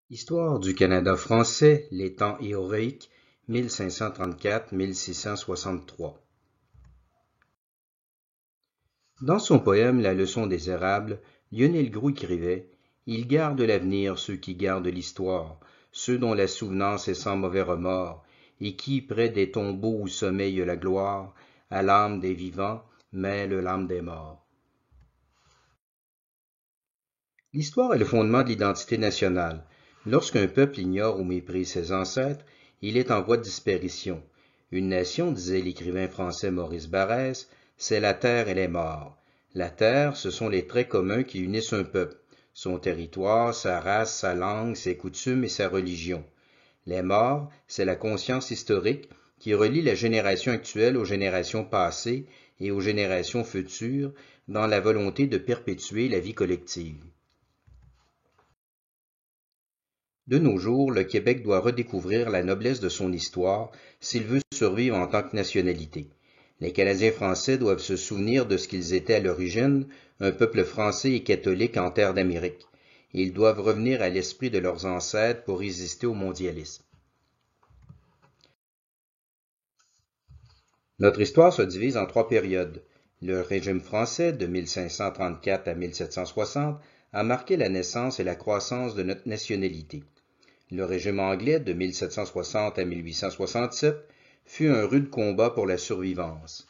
Histoire du Canada français, les temps héroïques, 1534-1663. Dans son poème La leçon des érables, Lionel Groulx écrivait « Ils gardent l'avenir ceux qui gardent l'histoire, ceux dont la souvenance est sans mauvais remords, et qui, près des tombeaux où sommeille la gloire, à l'âme des vivants mêlent l'âme des morts. » L'histoire est le fondement de l'identité nationale. Lorsqu'un peuple ignore ou méprise ses ancêtres, il est en voie de disparition. Une nation, disait l'écrivain français Maurice Barrès, c'est la terre et les morts. La terre, ce sont les traits communs qui unissent un peuple, son territoire, sa race, sa langue, ses coutumes et sa religion. Les morts, c'est la conscience historique qui relie la génération actuelle aux générations passées et aux générations futures dans la volonté de perpétuer la vie collective. De nos jours, le Québec doit redécouvrir la noblesse de son histoire s'il veut survivre en tant que nationalité. Les Canadiens français doivent se souvenir de ce qu'ils étaient à l'origine, un peuple français et catholique en terre d'Amérique. Ils doivent revenir à l'esprit de leurs ancêtres pour résister au mondialisme. Notre histoire se divise en trois périodes. Le régime français, de 1534 à 1760, a marqué la naissance et la croissance de notre nationalité. Le régime anglais, de 1760 à 1867, fut un rude combat pour la survivance.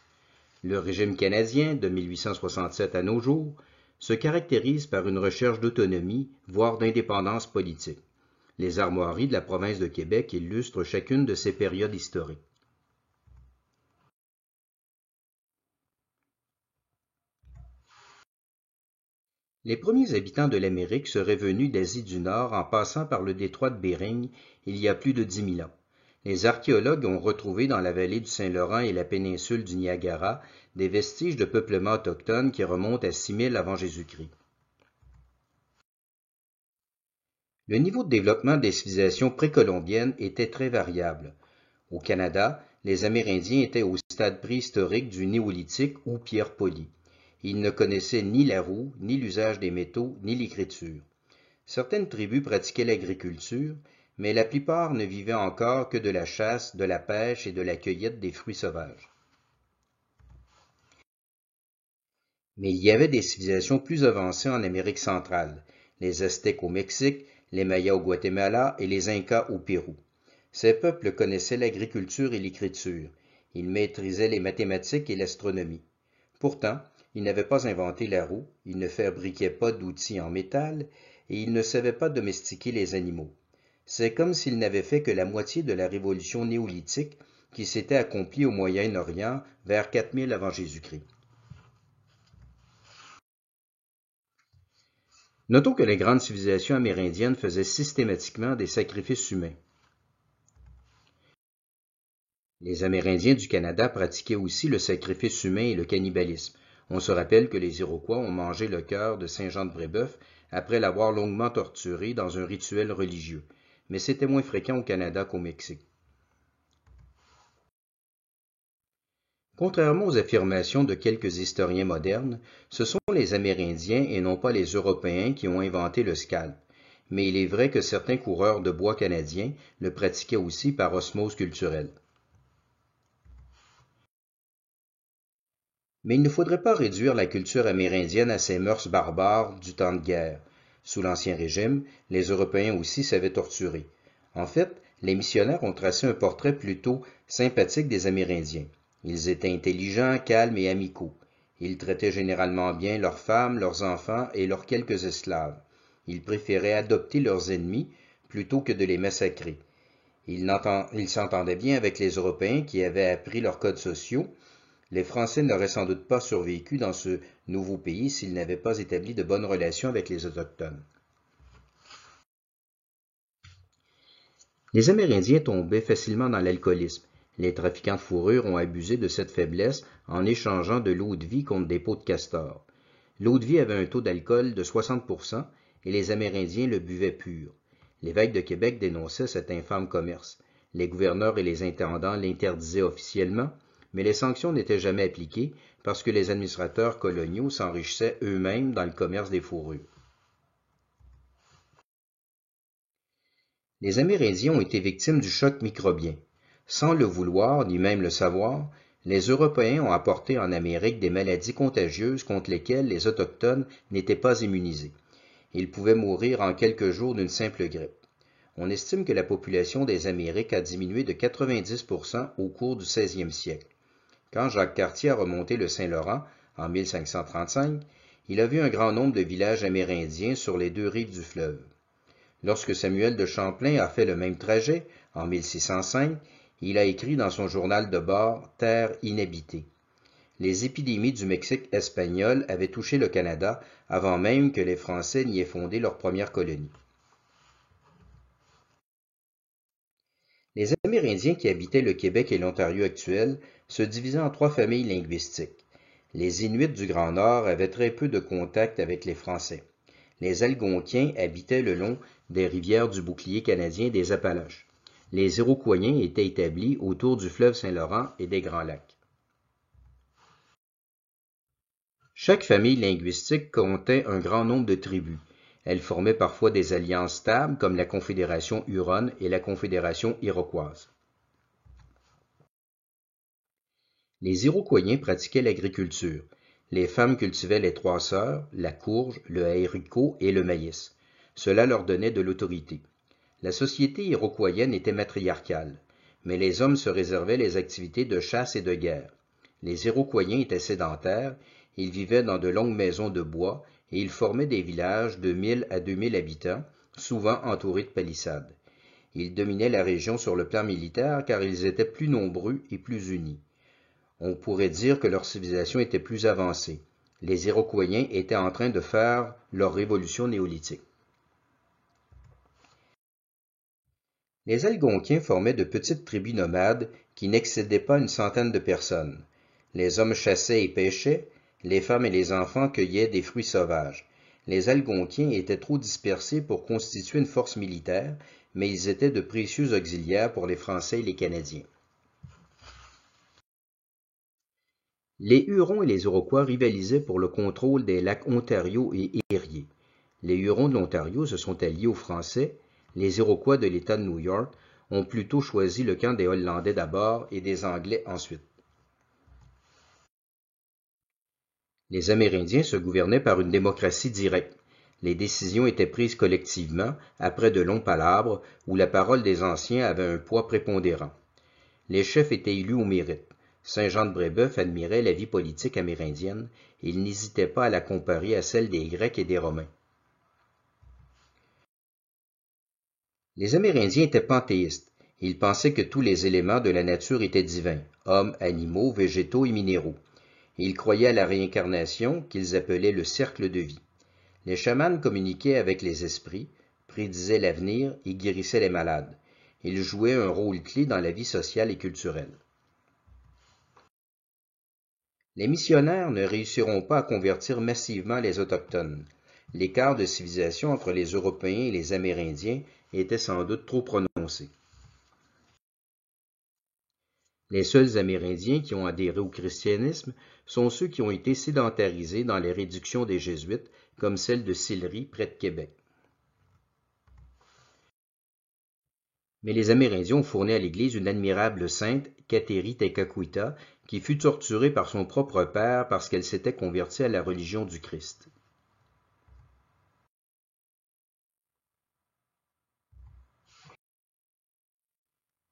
Le régime canadien, de 1867 à nos jours, se caractérise par une recherche d'autonomie, voire d'indépendance politique. Les armoiries de la province de Québec illustrent chacune de ces périodes historiques. Les premiers habitants de l'Amérique seraient venus d'Asie du Nord en passant par le détroit de Bering il y a plus de 10 000 ans. Les archéologues ont retrouvé dans la vallée du Saint-Laurent et la péninsule du Niagara des vestiges de peuplement autochtone qui remontent à 6 000 avant Jésus-Christ. Le niveau de développement des civilisations précolombiennes était très variable. Au Canada, les Amérindiens étaient au stade préhistorique du Néolithique ou pierre polie. Ils ne connaissaient ni la roue, ni l'usage des métaux, ni l'écriture. Certaines tribus pratiquaient l'agriculture, mais la plupart ne vivaient encore que de la chasse, de la pêche et de la cueillette des fruits sauvages. Mais il y avait des civilisations plus avancées en Amérique centrale, les Aztèques au Mexique, les Mayas au Guatemala et les Incas au Pérou. Ces peuples connaissaient l'agriculture et l'écriture. Ils maîtrisaient les mathématiques et l'astronomie. Pourtant, ils n'avaient pas inventé la roue, ils ne fabriquaient pas d'outils en métal, et ils ne savaient pas domestiquer les animaux. C'est comme s'ils n'avaient fait que la moitié de la révolution néolithique qui s'était accomplie au Moyen-Orient vers 4000 avant Jésus-Christ. Notons que les grandes civilisations amérindiennes faisaient systématiquement des sacrifices humains. Les Amérindiens du Canada pratiquaient aussi le sacrifice humain et le cannibalisme. On se rappelle que les Iroquois ont mangé le cœur de Saint-Jean-de-Brébeuf après l'avoir longuement torturé dans un rituel religieux, mais c'était moins fréquent au Canada qu'au Mexique. Contrairement aux affirmations de quelques historiens modernes, ce sont les Amérindiens et non pas les Européens qui ont inventé le scalp, mais il est vrai que certains coureurs de bois canadiens le pratiquaient aussi par osmose culturelle. Mais il ne faudrait pas réduire la culture amérindienne à ses mœurs barbares du temps de guerre. Sous l'Ancien Régime, les Européens aussi savaient torturer. En fait, les missionnaires ont tracé un portrait plutôt sympathique des Amérindiens. Ils étaient intelligents, calmes et amicaux. Ils traitaient généralement bien leurs femmes, leurs enfants et leurs quelques esclaves. Ils préféraient adopter leurs ennemis plutôt que de les massacrer. Ils s'entendaient bien avec les Européens qui avaient appris leurs codes sociaux. Les Français n'auraient sans doute pas survécu dans ce nouveau pays s'ils n'avaient pas établi de bonnes relations avec les Autochtones. Les Amérindiens tombaient facilement dans l'alcoolisme. Les trafiquants de fourrure ont abusé de cette faiblesse en échangeant de l'eau-de-vie contre des peaux de castor. L'eau-de-vie avait un taux d'alcool de 60% et les Amérindiens le buvaient pur. L'évêque de Québec dénonçait cet infâme commerce. Les gouverneurs et les intendants l'interdisaient officiellement, mais les sanctions n'étaient jamais appliquées parce que les administrateurs coloniaux s'enrichissaient eux-mêmes dans le commerce des fourrures. Les Amérindiens ont été victimes du choc microbien. Sans le vouloir, ni même le savoir, les Européens ont apporté en Amérique des maladies contagieuses contre lesquelles les Autochtones n'étaient pas immunisés. Ils pouvaient mourir en quelques jours d'une simple grippe. On estime que la population des Amériques a diminué de 90% au cours du 16e siècle. Quand Jacques Cartier a remonté le Saint-Laurent, en 1535, il a vu un grand nombre de villages amérindiens sur les deux rives du fleuve. Lorsque Samuel de Champlain a fait le même trajet, en 1605, il a écrit dans son journal de bord « Terre inhabitée ». Les épidémies du Mexique espagnol avaient touché le Canada avant même que les Français n'y aient fondé leur première colonie. Les Amérindiens qui habitaient le Québec et l'Ontario actuels se divisaient en trois familles linguistiques. Les Inuits du Grand Nord avaient très peu de contact avec les Français. Les Algonquiens habitaient le long des rivières du bouclier canadien des Appalaches. Les Iroquois étaient établis autour du fleuve Saint-Laurent et des Grands Lacs. Chaque famille linguistique comptait un grand nombre de tribus. Elles formaient parfois des alliances stables comme la Confédération Huronne et la Confédération Iroquoise. Les Iroquois pratiquaient l'agriculture. Les femmes cultivaient les trois sœurs, la courge, le haricot et le maïs. Cela leur donnait de l'autorité. La société iroquoienne était matriarcale, mais les hommes se réservaient les activités de chasse et de guerre. Les Iroquois étaient sédentaires, ils vivaient dans de longues maisons de bois et ils formaient des villages de 1000 à 2000 habitants, souvent entourés de palissades. Ils dominaient la région sur le plan militaire car ils étaient plus nombreux et plus unis. On pourrait dire que leur civilisation était plus avancée. Les Iroquois étaient en train de faire leur révolution néolithique. Les Algonquiens formaient de petites tribus nomades qui n'excédaient pas une centaine de personnes. Les hommes chassaient et pêchaient, les femmes et les enfants cueillaient des fruits sauvages. Les Algonquiens étaient trop dispersés pour constituer une force militaire, mais ils étaient de précieux auxiliaires pour les Français et les Canadiens. Les Hurons et les Iroquois rivalisaient pour le contrôle des lacs Ontario et Erie. Les Hurons de l'Ontario se sont alliés aux Français. Les Iroquois de l'État de New York ont plutôt choisi le camp des Hollandais d'abord et des Anglais ensuite. Les Amérindiens se gouvernaient par une démocratie directe. Les décisions étaient prises collectivement, après de longs palabres, où la parole des anciens avait un poids prépondérant. Les chefs étaient élus au mérite. Saint-Jean-de-Brébeuf admirait la vie politique amérindienne et il n'hésitait pas à la comparer à celle des Grecs et des Romains. Les Amérindiens étaient panthéistes. Ils pensaient que tous les éléments de la nature étaient divins, hommes, animaux, végétaux et minéraux. Ils croyaient à la réincarnation qu'ils appelaient le cercle de vie. Les chamans communiquaient avec les esprits, prédisaient l'avenir et guérissaient les malades. Ils jouaient un rôle clé dans la vie sociale et culturelle. Les missionnaires ne réussiront pas à convertir massivement les Autochtones. L'écart de civilisation entre les Européens et les Amérindiens était sans doute trop prononcé. Les seuls Amérindiens qui ont adhéré au christianisme sont ceux qui ont été sédentarisés dans les réductions des Jésuites, comme celle de Sillery, près de Québec. Mais les Amérindiens ont fourni à l'Église une admirable sainte, Kateri Tekakwitha, qui fut torturée par son propre père parce qu'elle s'était convertie à la religion du Christ.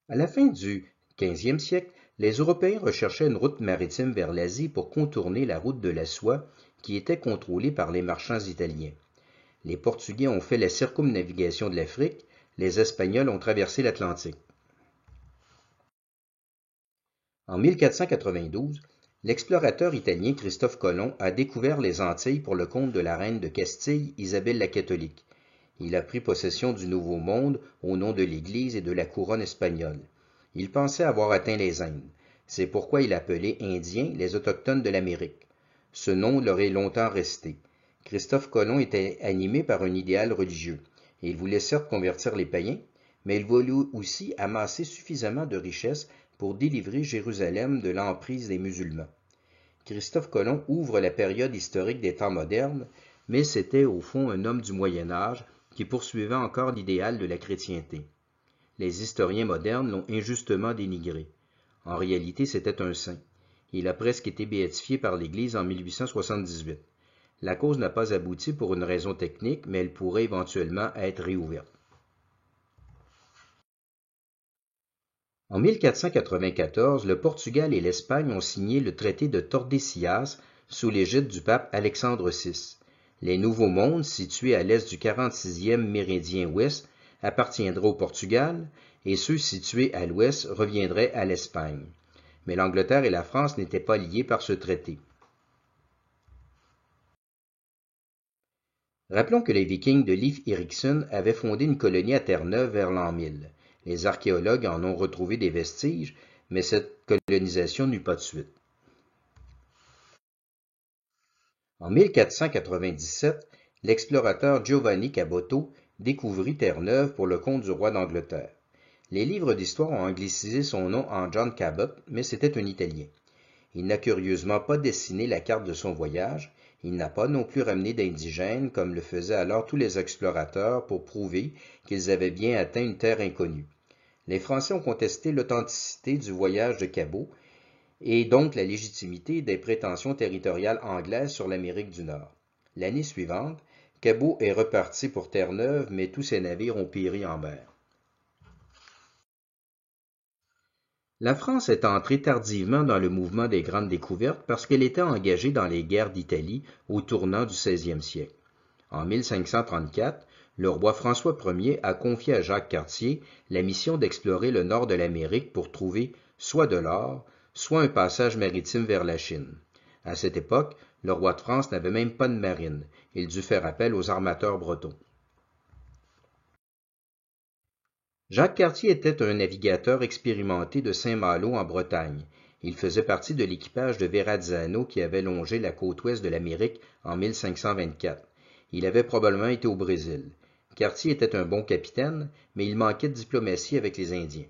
À la fin du XVe siècle, les Européens recherchaient une route maritime vers l'Asie pour contourner la route de la soie qui était contrôlée par les marchands italiens. Les Portugais ont fait la circumnavigation de l'Afrique, les Espagnols ont traversé l'Atlantique. En 1492, l'explorateur italien Christophe Colomb a découvert les Antilles pour le compte de la reine de Castille, Isabelle la Catholique. Il a pris possession du Nouveau Monde au nom de l'Église et de la couronne espagnole. Il pensait avoir atteint les Indes. C'est pourquoi il appelait Indiens les Autochtones de l'Amérique. Ce nom leur est longtemps resté. Christophe Colomb était animé par un idéal religieux. Il voulait certes convertir les païens, mais il voulait aussi amasser suffisamment de richesses pour délivrer Jérusalem de l'emprise des musulmans. Christophe Colomb ouvre la période historique des temps modernes, mais c'était au fond un homme du Moyen Âge qui poursuivait encore l'idéal de la chrétienté. Les historiens modernes l'ont injustement dénigré. En réalité, c'était un saint. Il a presque été béatifié par l'Église en 1878. La cause n'a pas abouti pour une raison technique, mais elle pourrait éventuellement être réouverte. En 1494, le Portugal et l'Espagne ont signé le traité de Tordesillas sous l'égide du pape Alexandre VI. Les Nouveaux Mondes, situés à l'est du 46e méridien ouest, appartiendraient au Portugal, et ceux situés à l'ouest reviendraient à l'Espagne. Mais l'Angleterre et la France n'étaient pas liées par ce traité. Rappelons que les Vikings de Leif Erikson avaient fondé une colonie à Terre-Neuve vers l'an 1000. Les archéologues en ont retrouvé des vestiges, mais cette colonisation n'eut pas de suite. En 1497, l'explorateur Giovanni Caboto découvrit Terre-Neuve pour le compte du roi d'Angleterre. Les livres d'histoire ont anglicisé son nom en John Cabot, mais c'était un Italien. Il n'a curieusement pas dessiné la carte de son voyage, il n'a pas non plus ramené d'indigènes comme le faisaient alors tous les explorateurs pour prouver qu'ils avaient bien atteint une terre inconnue. Les Français ont contesté l'authenticité du voyage de Cabot et donc la légitimité des prétentions territoriales anglaises sur l'Amérique du Nord. L'année suivante, Cabot est reparti pour Terre-Neuve, mais tous ses navires ont péri en mer. La France est entrée tardivement dans le mouvement des grandes découvertes parce qu'elle était engagée dans les guerres d'Italie au tournant du XVIe siècle. En 1534, le roi François Ier a confié à Jacques Cartier la mission d'explorer le nord de l'Amérique pour trouver soit de l'or, soit un passage maritime vers la Chine. À cette époque, le roi de France n'avait même pas de marine. Il dut faire appel aux armateurs bretons. Jacques Cartier était un navigateur expérimenté de Saint-Malo en Bretagne. Il faisait partie de l'équipage de Verrazzano qui avait longé la côte ouest de l'Amérique en 1524. Il avait probablement été au Brésil. Cartier était un bon capitaine, mais il manquait de diplomatie avec les Indiens.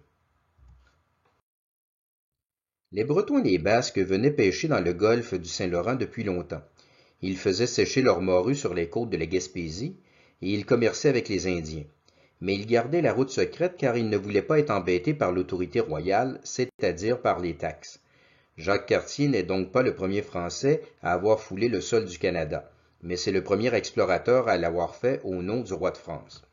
Les Bretons et les Basques venaient pêcher dans le golfe du Saint-Laurent depuis longtemps. Ils faisaient sécher leurs morues sur les côtes de la Gaspésie et ils commerçaient avec les Indiens. Mais ils gardaient la route secrète car ils ne voulaient pas être embêtés par l'autorité royale, c'est-à-dire par les taxes. Jacques Cartier n'est donc pas le premier Français à avoir foulé le sol du Canada, mais c'est le premier explorateur à l'avoir fait au nom du roi de France.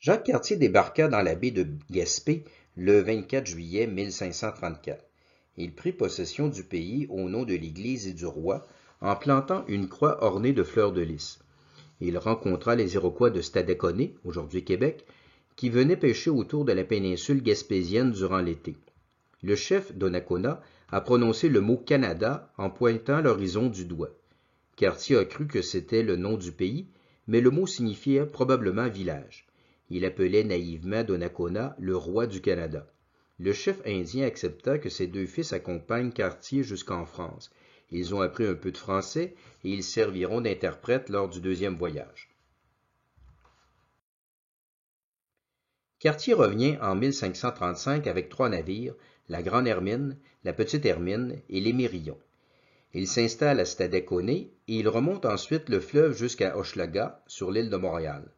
Jacques Cartier débarqua dans la baie de Gaspé le 24 juillet 1534. Il prit possession du pays au nom de l'Église et du roi en plantant une croix ornée de fleurs de lys. Il rencontra les Iroquois de Stadacone, aujourd'hui Québec, qui venaient pêcher autour de la péninsule gaspésienne durant l'été. Le chef Donnacona a prononcé le mot Canada en pointant l'horizon du doigt. Cartier a cru que c'était le nom du pays, mais le mot signifiait probablement village. Il appelait naïvement Donnacona le roi du Canada. Le chef indien accepta que ses deux fils accompagnent Cartier jusqu'en France. Ils ont appris un peu de français et ils serviront d'interprètes lors du deuxième voyage. Cartier revient en 1535 avec 3 navires, la Grande Hermine, la Petite Hermine et l'Émérillon. Il s'installe à Stadacone et il remonte ensuite le fleuve jusqu'à Hochelaga, sur l'île de Montréal.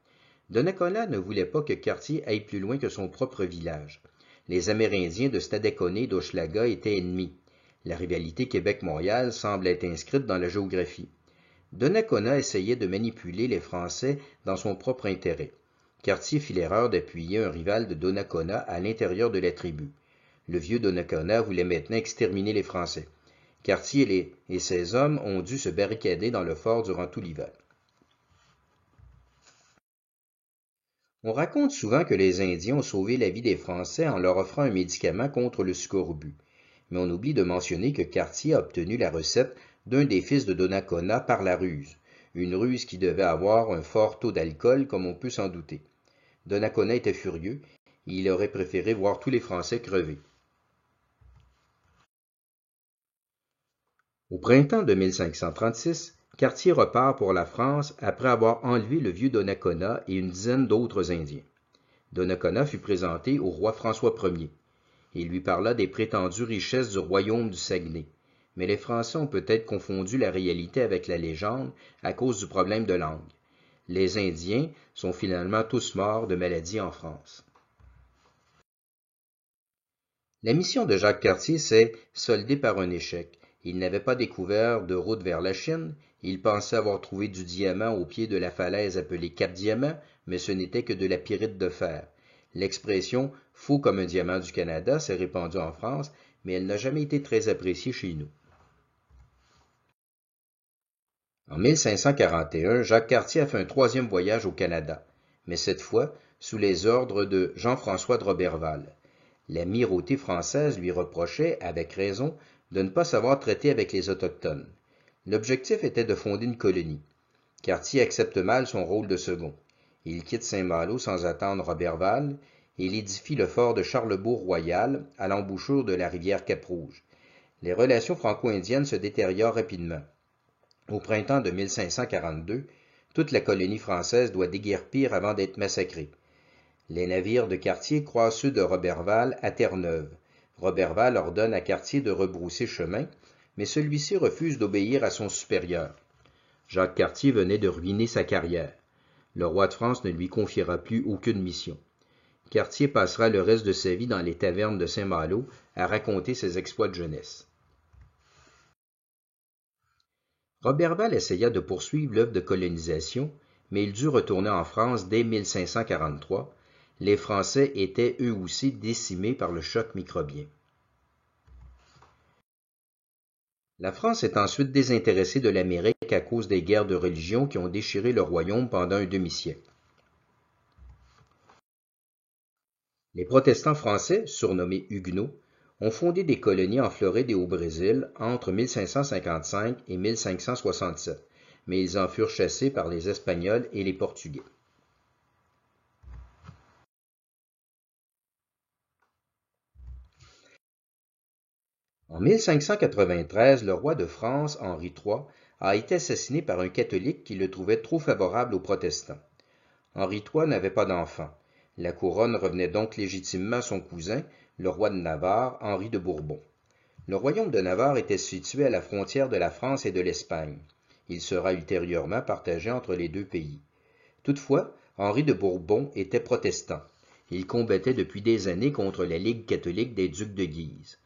Donnacona ne voulait pas que Cartier aille plus loin que son propre village. Les Amérindiens de Stadacone et d'Hochelaga étaient ennemis. La rivalité Québec-Montréal semble être inscrite dans la géographie. Donnacona essayait de manipuler les Français dans son propre intérêt. Cartier fit l'erreur d'appuyer un rival de Donnacona à l'intérieur de la tribu. Le vieux Donnacona voulait maintenant exterminer les Français. Cartier et ses hommes ont dû se barricader dans le fort durant tout l'hiver. On raconte souvent que les Indiens ont sauvé la vie des Français en leur offrant un médicament contre le scorbut. Mais on oublie de mentionner que Cartier a obtenu la recette d'un des fils de Donnacona par la ruse, une ruse qui devait avoir un fort taux d'alcool comme on peut s'en douter. Donnacona était furieux, et il aurait préféré voir tous les Français crever. Au printemps de 1536, Cartier repart pour la France après avoir enlevé le vieux Donnacona et une dizaine d'autres Indiens. Donnacona fut présenté au roi François Ier. Il lui parla des prétendues richesses du royaume du Saguenay. Mais les Français ont peut-être confondu la réalité avec la légende à cause du problème de langue. Les Indiens sont finalement tous morts de maladie en France. La mission de Jacques Cartier s'est soldée par un échec. Il n'avait pas découvert de route vers la Chine, il pensait avoir trouvé du diamant au pied de la falaise appelée Cap-Diamant, mais ce n'était que de la pyrite de fer. L'expression « faux comme un diamant du Canada » s'est répandue en France, mais elle n'a jamais été très appréciée chez nous. En 1541, Jacques Cartier a fait un troisième voyage au Canada, mais cette fois sous les ordres de Jean-François de Roberval. L'amirauté française lui reprochait, avec raison, de ne pas savoir traiter avec les Autochtones. L'objectif était de fonder une colonie. Cartier accepte mal son rôle de second. Il quitte Saint-Malo sans attendre Roberval et il édifie le fort de Charlebourg-Royal à l'embouchure de la rivière Cap-Rouge. Les relations franco-indiennes se détériorent rapidement. Au printemps de 1542, toute la colonie française doit déguerpir avant d'être massacrée. Les navires de Cartier croisent ceux de Roberval à Terre-Neuve. Roberval ordonne à Cartier de rebrousser chemin, mais celui-ci refuse d'obéir à son supérieur. Jacques Cartier venait de ruiner sa carrière. Le roi de France ne lui confiera plus aucune mission. Cartier passera le reste de sa vie dans les tavernes de Saint-Malo à raconter ses exploits de jeunesse. Roberval essaya de poursuivre l'œuvre de colonisation, mais il dut retourner en France dès 1543. Les Français étaient eux aussi décimés par le choc microbien. La France est ensuite désintéressée de l'Amérique à cause des guerres de religion qui ont déchiré le royaume pendant un demi-siècle. Les protestants français, surnommés Huguenots, ont fondé des colonies en Floride et au Brésil entre 1555 et 1567, mais ils en furent chassés par les Espagnols et les Portugais. En 1593, le roi de France, Henri III, a été assassiné par un catholique qui le trouvait trop favorable aux protestants. Henri III n'avait pas d'enfant. La couronne revenait donc légitimement à son cousin, le roi de Navarre, Henri de Bourbon. Le royaume de Navarre était situé à la frontière de la France et de l'Espagne. Il sera ultérieurement partagé entre les deux pays. Toutefois, Henri de Bourbon était protestant. Il combattait depuis des années contre la Ligue catholique des ducs de Guise.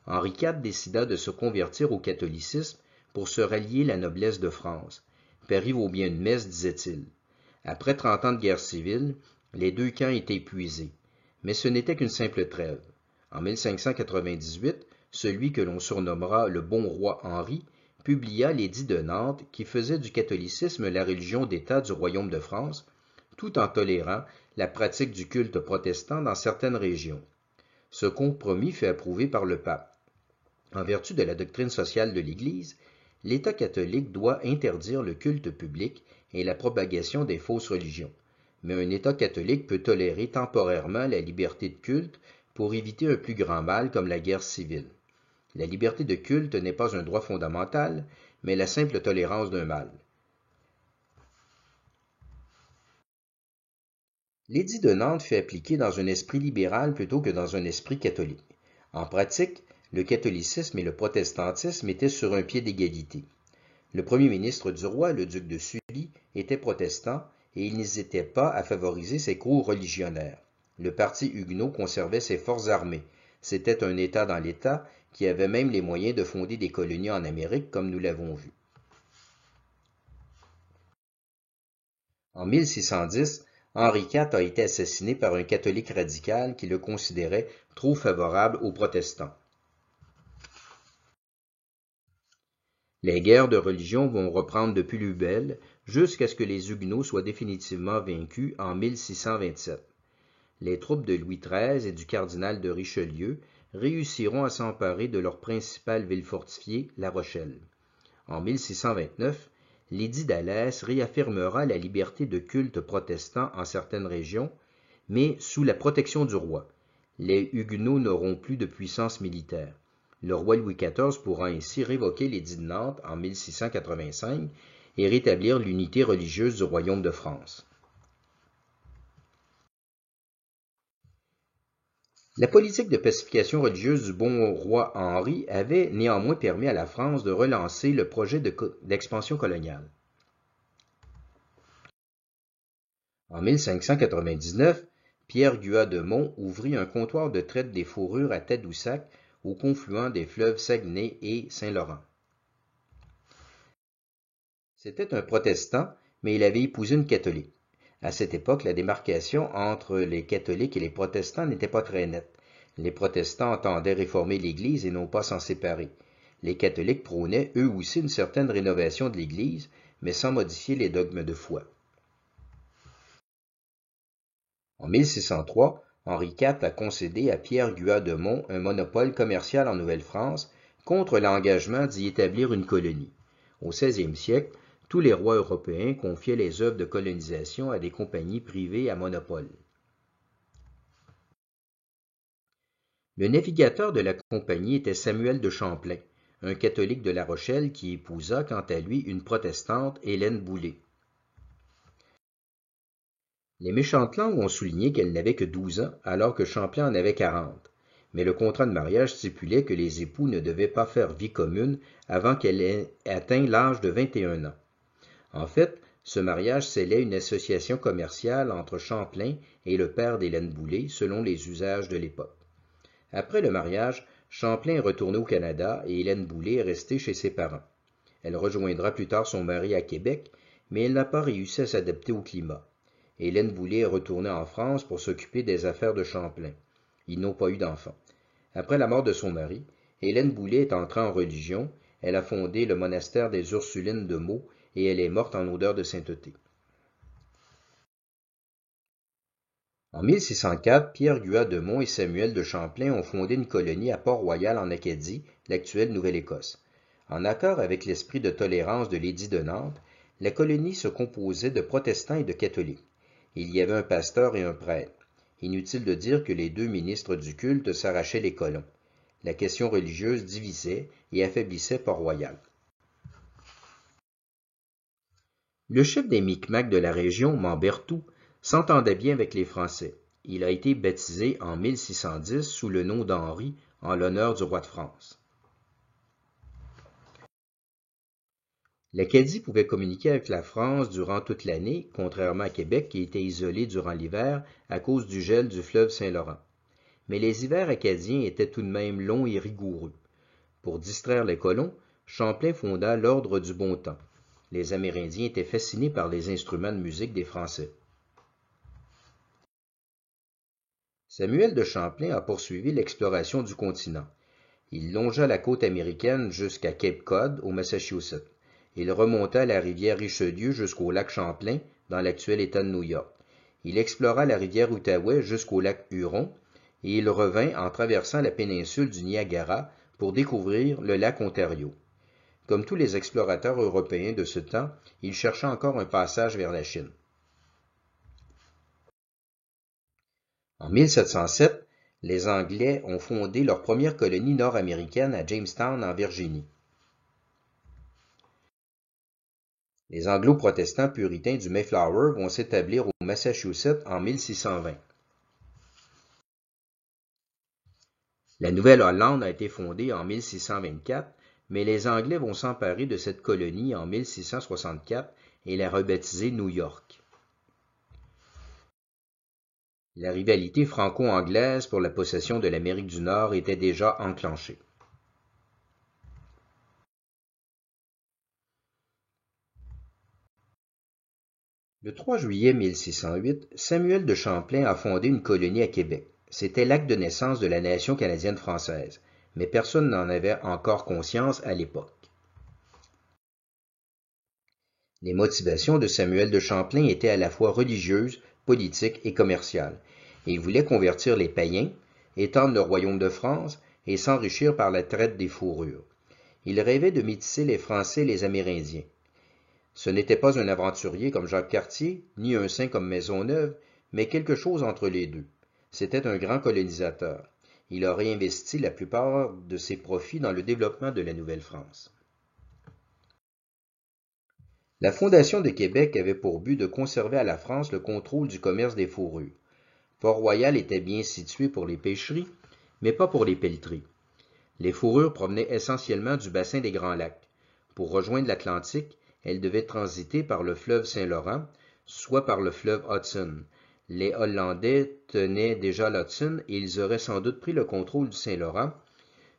Henri IV décida de se convertir au catholicisme pour se rallier la noblesse de France. Paris vaut bien une messe, disait-il. Après 30 ans de guerre civile, les deux camps étaient épuisés. Mais ce n'était qu'une simple trêve. En 1598, celui que l'on surnommera le bon roi Henri publia l'Édit de Nantes qui faisait du catholicisme la religion d'État du royaume de France, tout en tolérant la pratique du culte protestant dans certaines régions. Ce compromis fut approuvé par le pape. En vertu de la doctrine sociale de l'Église, l'État catholique doit interdire le culte public et la propagation des fausses religions. Mais un État catholique peut tolérer temporairement la liberté de culte pour éviter un plus grand mal comme la guerre civile. La liberté de culte n'est pas un droit fondamental, mais la simple tolérance d'un mal. L'édit de Nantes fut appliqué dans un esprit libéral plutôt que dans un esprit catholique. En pratique, le catholicisme et le protestantisme étaient sur un pied d'égalité. Le premier ministre du roi, le duc de Sully, était protestant et il n'hésitait pas à favoriser ses cours religionnaires. Le parti huguenot conservait ses forces armées. C'était un État dans l'État qui avait même les moyens de fonder des colonies en Amérique, comme nous l'avons vu. En 1610, Henri IV a été assassiné par un catholique radical qui le considérait trop favorable aux protestants. Les guerres de religion vont reprendre de plus belle jusqu'à ce que les Huguenots soient définitivement vaincus en 1627. Les troupes de Louis XIII et du cardinal de Richelieu réussiront à s'emparer de leur principale ville fortifiée, La Rochelle. En 1629, l'édit d'Alès réaffirmera la liberté de culte protestant en certaines régions, mais sous la protection du roi. Les Huguenots n'auront plus de puissance militaire. Le roi Louis XIV pourra ainsi révoquer l'édit de Nantes en 1685 et rétablir l'unité religieuse du royaume de France. La politique de pacification religieuse du bon roi Henri avait néanmoins permis à la France de relancer le projet d'expansion coloniale. En 1599, Pierre Guat de Monts ouvrit un comptoir de traite des fourrures à Tadoussac, au confluent des fleuves Saguenay et Saint-Laurent. C'était un protestant, mais il avait épousé une catholique. À cette époque, la démarcation entre les catholiques et les protestants n'était pas très nette. Les protestants entendaient réformer l'Église et non pas s'en séparer. Les catholiques prônaient eux aussi une certaine rénovation de l'Église, mais sans modifier les dogmes de foi. En 1603, Henri IV a concédé à Pierre Guat de Monts un monopole commercial en Nouvelle-France contre l'engagement d'y établir une colonie. Au XVIe siècle, tous les rois européens confiaient les œuvres de colonisation à des compagnies privées à monopole. Le navigateur de la compagnie était Samuel de Champlain, un catholique de La Rochelle qui épousa quant à lui une protestante, Hélène Boullé. Les méchantes langues ont souligné qu'elle n'avait que 12 ans, alors que Champlain en avait 40. Mais le contrat de mariage stipulait que les époux ne devaient pas faire vie commune avant qu'elle ait atteint l'âge de 21 ans. En fait, ce mariage scellait une association commerciale entre Champlain et le père d'Hélène Boullé, selon les usages de l'époque. Après le mariage, Champlain est retourné au Canada et Hélène Boullé est restée chez ses parents. Elle rejoindra plus tard son mari à Québec, mais elle n'a pas réussi à s'adapter au climat. Hélène Boullé est retournée en France pour s'occuper des affaires de Champlain. Ils n'ont pas eu d'enfants. Après la mort de son mari, Hélène Boullé est entrée en religion, elle a fondé le monastère des Ursulines de Meaux et elle est morte en odeur de sainteté. En 1604, Pierre Guat de Monts et Samuel de Champlain ont fondé une colonie à Port-Royal en Acadie, l'actuelle Nouvelle-Écosse. En accord avec l'esprit de tolérance de l'édit de Nantes, la colonie se composait de protestants et de catholiques. Il y avait un pasteur et un prêtre. Inutile de dire que les deux ministres du culte s'arrachaient les colons. La question religieuse divisait et affaiblissait Port-Royal. Le chef des Micmacs de la région, Mambertou, s'entendait bien avec les Français. Il a été baptisé en 1610 sous le nom d'Henri en l'honneur du roi de France. L'Acadie pouvait communiquer avec la France durant toute l'année, contrairement à Québec qui était isolé durant l'hiver à cause du gel du fleuve Saint-Laurent. Mais les hivers acadiens étaient tout de même longs et rigoureux. Pour distraire les colons, Champlain fonda l'Ordre du Bon Temps. Les Amérindiens étaient fascinés par les instruments de musique des Français. Samuel de Champlain a poursuivi l'exploration du continent. Il longea la côte américaine jusqu'à Cape Cod, au Massachusetts. Il remonta la rivière Richelieu jusqu'au lac Champlain, dans l'actuel État de New York. Il explora la rivière Outaouais jusqu'au lac Huron, et il revint en traversant la péninsule du Niagara pour découvrir le lac Ontario. Comme tous les explorateurs européens de ce temps, il chercha encore un passage vers la Chine. En 1707, les Anglais ont fondé leur première colonie nord-américaine à Jamestown, en Virginie. Les anglo-protestants puritains du Mayflower vont s'établir au Massachusetts en 1620. La Nouvelle-Hollande a été fondée en 1624, mais les Anglais vont s'emparer de cette colonie en 1664 et la rebaptiser New York. La rivalité franco-anglaise pour la possession de l'Amérique du Nord était déjà enclenchée. Le 3 juillet 1608, Samuel de Champlain a fondé une colonie à Québec. C'était l'acte de naissance de la nation canadienne-française, mais personne n'en avait encore conscience à l'époque. Les motivations de Samuel de Champlain étaient à la fois religieuses, politiques et commerciales. Il voulait convertir les païens, étendre le royaume de France et s'enrichir par la traite des fourrures. Il rêvait de métisser les Français et les Amérindiens. Ce n'était pas un aventurier comme Jacques Cartier, ni un saint comme Maisonneuve, mais quelque chose entre les deux. C'était un grand colonisateur. Il a réinvesti la plupart de ses profits dans le développement de la Nouvelle-France. La Fondation de Québec avait pour but de conserver à la France le contrôle du commerce des fourrures. Port-Royal était bien situé pour les pêcheries, mais pas pour les pelleteries. Les fourrures provenaient essentiellement du bassin des Grands Lacs. Pour rejoindre l'Atlantique, elles devaient transiter par le fleuve Saint-Laurent, soit par le fleuve Hudson. Les Hollandais tenaient déjà l'Hudson et ils auraient sans doute pris le contrôle du Saint-Laurent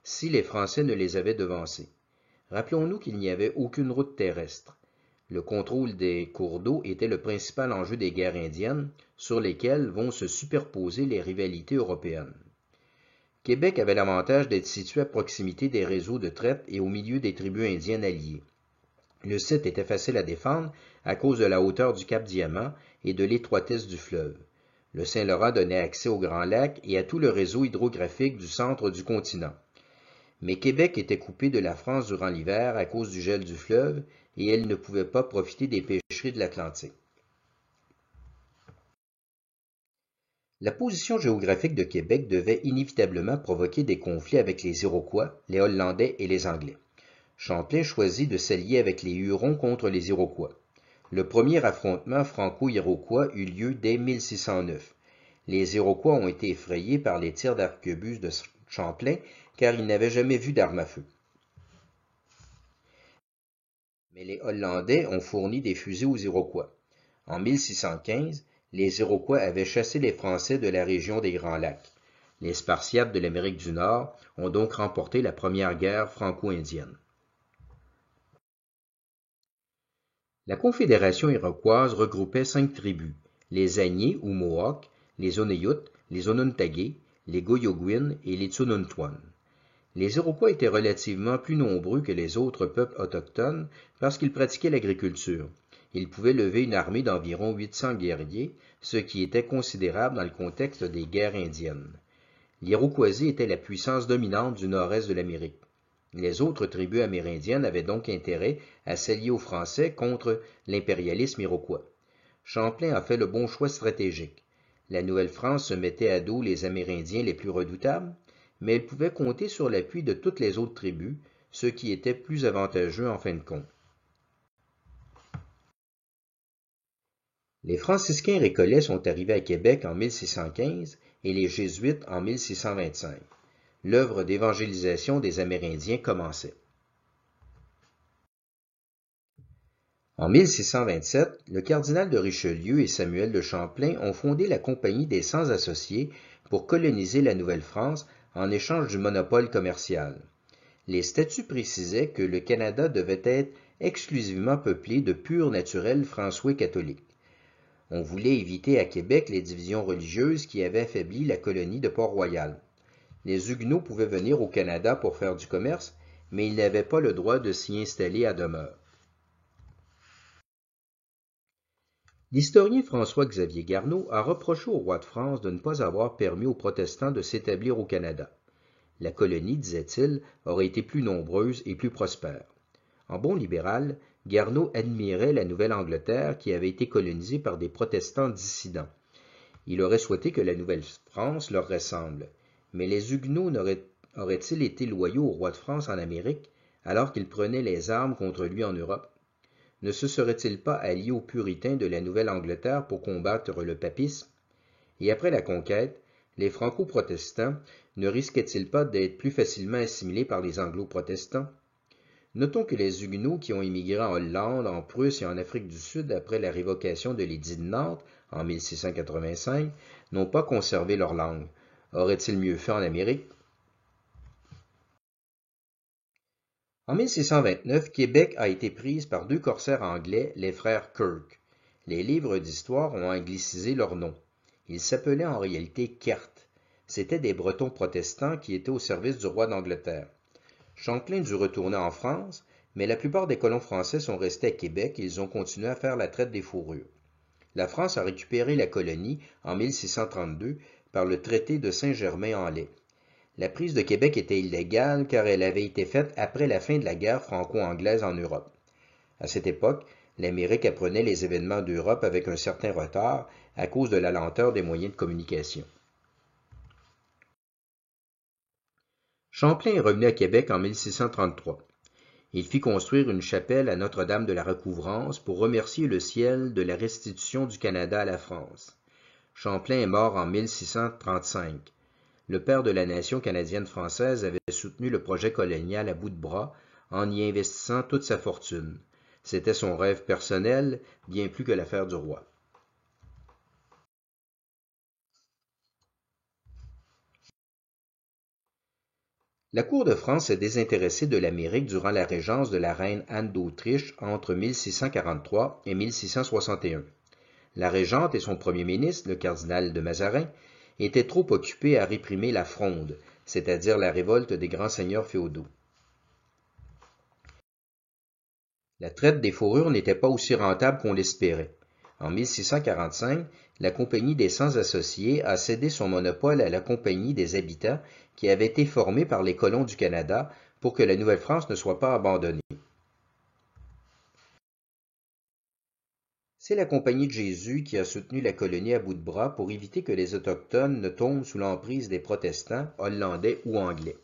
si les Français ne les avaient devancés. Rappelons-nous qu'il n'y avait aucune route terrestre. Le contrôle des cours d'eau était le principal enjeu des guerres indiennes, sur lesquelles vont se superposer les rivalités européennes. Québec avait l'avantage d'être situé à proximité des réseaux de traite et au milieu des tribus indiennes alliées. Le site était facile à défendre à cause de la hauteur du cap Diamant et de l'étroitesse du fleuve. Le Saint-Laurent donnait accès au Grand Lac et à tout le réseau hydrographique du centre du continent. Mais Québec était coupé de la France durant l'hiver à cause du gel du fleuve et elle ne pouvait pas profiter des pêcheries de l'Atlantique. La position géographique de Québec devait inévitablement provoquer des conflits avec les Iroquois, les Hollandais et les Anglais. Champlain choisit de s'allier avec les Hurons contre les Iroquois. Le premier affrontement franco-iroquois eut lieu dès 1609. Les Iroquois ont été effrayés par les tirs d'arquebuse de Champlain car ils n'avaient jamais vu d'armes à feu. Mais les Hollandais ont fourni des fusils aux Iroquois. En 1615, les Iroquois avaient chassé les Français de la région des Grands Lacs. Les Spartiates de l'Amérique du Nord ont donc remporté la première guerre franco-indienne. La Confédération iroquoise regroupait 5 tribus, les Agnés ou Mohawks, les Oneyut, les Onontagués, les Goyogwin et les Tsununtuan. Les Iroquois étaient relativement plus nombreux que les autres peuples autochtones parce qu'ils pratiquaient l'agriculture. Ils pouvaient lever une armée d'environ 800 guerriers, ce qui était considérable dans le contexte des guerres indiennes. L'Iroquoisie était la puissance dominante du nord-est de l'Amérique. Les autres tribus amérindiennes avaient donc intérêt à s'allier aux Français contre l'impérialisme iroquois. Champlain a fait le bon choix stratégique. La Nouvelle-France se mettait à dos les Amérindiens les plus redoutables, mais elle pouvait compter sur l'appui de toutes les autres tribus, ce qui était plus avantageux en fin de compte. Les franciscains récollets sont arrivés à Québec en 1615 et les jésuites en 1625. L'œuvre d'évangélisation des Amérindiens commençait. En 1627, le cardinal de Richelieu et Samuel de Champlain ont fondé la Compagnie des Sans-Associés pour coloniser la Nouvelle-France en échange du monopole commercial. Les statuts précisaient que le Canada devait être exclusivement peuplé de purs naturels français catholiques. On voulait éviter à Québec les divisions religieuses qui avaient affaibli la colonie de Port-Royal. Les Huguenots pouvaient venir au Canada pour faire du commerce, mais ils n'avaient pas le droit de s'y installer à demeure. L'historien François-Xavier Garneau a reproché au roi de France de ne pas avoir permis aux protestants de s'établir au Canada. La colonie, disait-il, aurait été plus nombreuse et plus prospère. En bon libéral, Garneau admirait la Nouvelle-Angleterre qui avait été colonisée par des protestants dissidents. Il aurait souhaité que la Nouvelle-France leur ressemble. Mais les Huguenots auraient-ils été loyaux au roi de France en Amérique alors qu'ils prenaient les armes contre lui en Europe? Ne se seraient-ils pas alliés aux puritains de la Nouvelle-Angleterre pour combattre le papisme? Et après la conquête, les franco-protestants ne risquaient-ils pas d'être plus facilement assimilés par les anglo-protestants? Notons que les Huguenots qui ont immigré en Hollande, en Prusse et en Afrique du Sud après la révocation de l'édit de Nantes en 1685 n'ont pas conservé leur langue. Auraient-ils mieux fait en Amérique? En 1629, Québec a été prise par 2 corsaires anglais, les frères Kirke. Les livres d'histoire ont anglicisé leur nom. Ils s'appelaient en réalité Kerth. C'étaient des Bretons protestants qui étaient au service du roi d'Angleterre. Champlain dut retourner en France, mais la plupart des colons français sont restés à Québec et ils ont continué à faire la traite des fourrures. La France a récupéré la colonie en 1632 par le traité de Saint-Germain-en-Laye. La prise de Québec était illégale car elle avait été faite après la fin de la guerre franco-anglaise en Europe. À cette époque, l'Amérique apprenait les événements d'Europe avec un certain retard à cause de la lenteur des moyens de communication. Champlain est revenu à Québec en 1633. Il fit construire une chapelle à Notre-Dame de la Recouvrance pour remercier le ciel de la restitution du Canada à la France. Champlain est mort en 1635. Le père de la nation canadienne-française avait soutenu le projet colonial à bout de bras en y investissant toute sa fortune. C'était son rêve personnel, bien plus que l'affaire du roi. La cour de France s'est désintéressée de l'Amérique durant la régence de la reine Anne d'Autriche entre 1643 et 1661. La régente et son premier ministre, le cardinal de Mazarin, étaient trop occupés à réprimer la Fronde, c'est-à-dire la révolte des grands seigneurs féodaux. La traite des fourrures n'était pas aussi rentable qu'on l'espérait. En 1645, la Compagnie des Sans-Associés a cédé son monopole à la Compagnie des Habitants qui avait été formée par les colons du Canada pour que la Nouvelle-France ne soit pas abandonnée. C'est la Compagnie de Jésus qui a soutenu la colonie à bout de bras pour éviter que les Autochtones ne tombent sous l'emprise des protestants, hollandais ou anglais.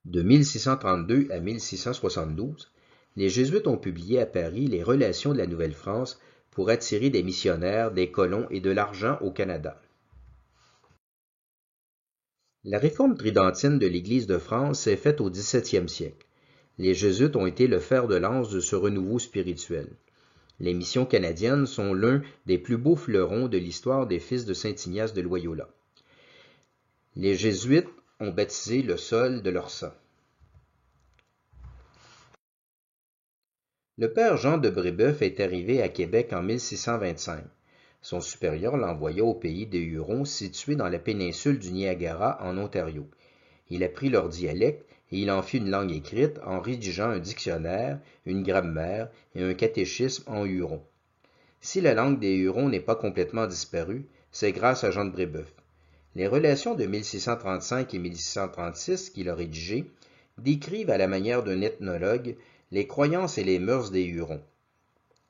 De 1632 à 1672, les Jésuites ont publié à Paris les Relations de la Nouvelle-France pour attirer des missionnaires, des colons et de l'argent au Canada. La réforme tridentine de l'Église de France s'est faite au XVIIe siècle. Les Jésuites ont été le fer de lance de ce renouveau spirituel. Les missions canadiennes sont l'un des plus beaux fleurons de l'histoire des fils de Saint-Ignace de Loyola. Les Jésuites ont baptisé le sol de leur sang. Le père Jean de Brébeuf est arrivé à Québec en 1625. Son supérieur l'envoya au pays des Hurons situé dans la péninsule du Niagara en Ontario. Il apprit leur dialecte et il en fit une langue écrite en rédigeant un dictionnaire, une grammaire et un catéchisme en huron. Si la langue des Hurons n'est pas complètement disparue, c'est grâce à Jean de Brébeuf. Les relations de 1635 et 1636 qu'il a rédigées décrivent à la manière d'un ethnologue les croyances et les mœurs des Hurons.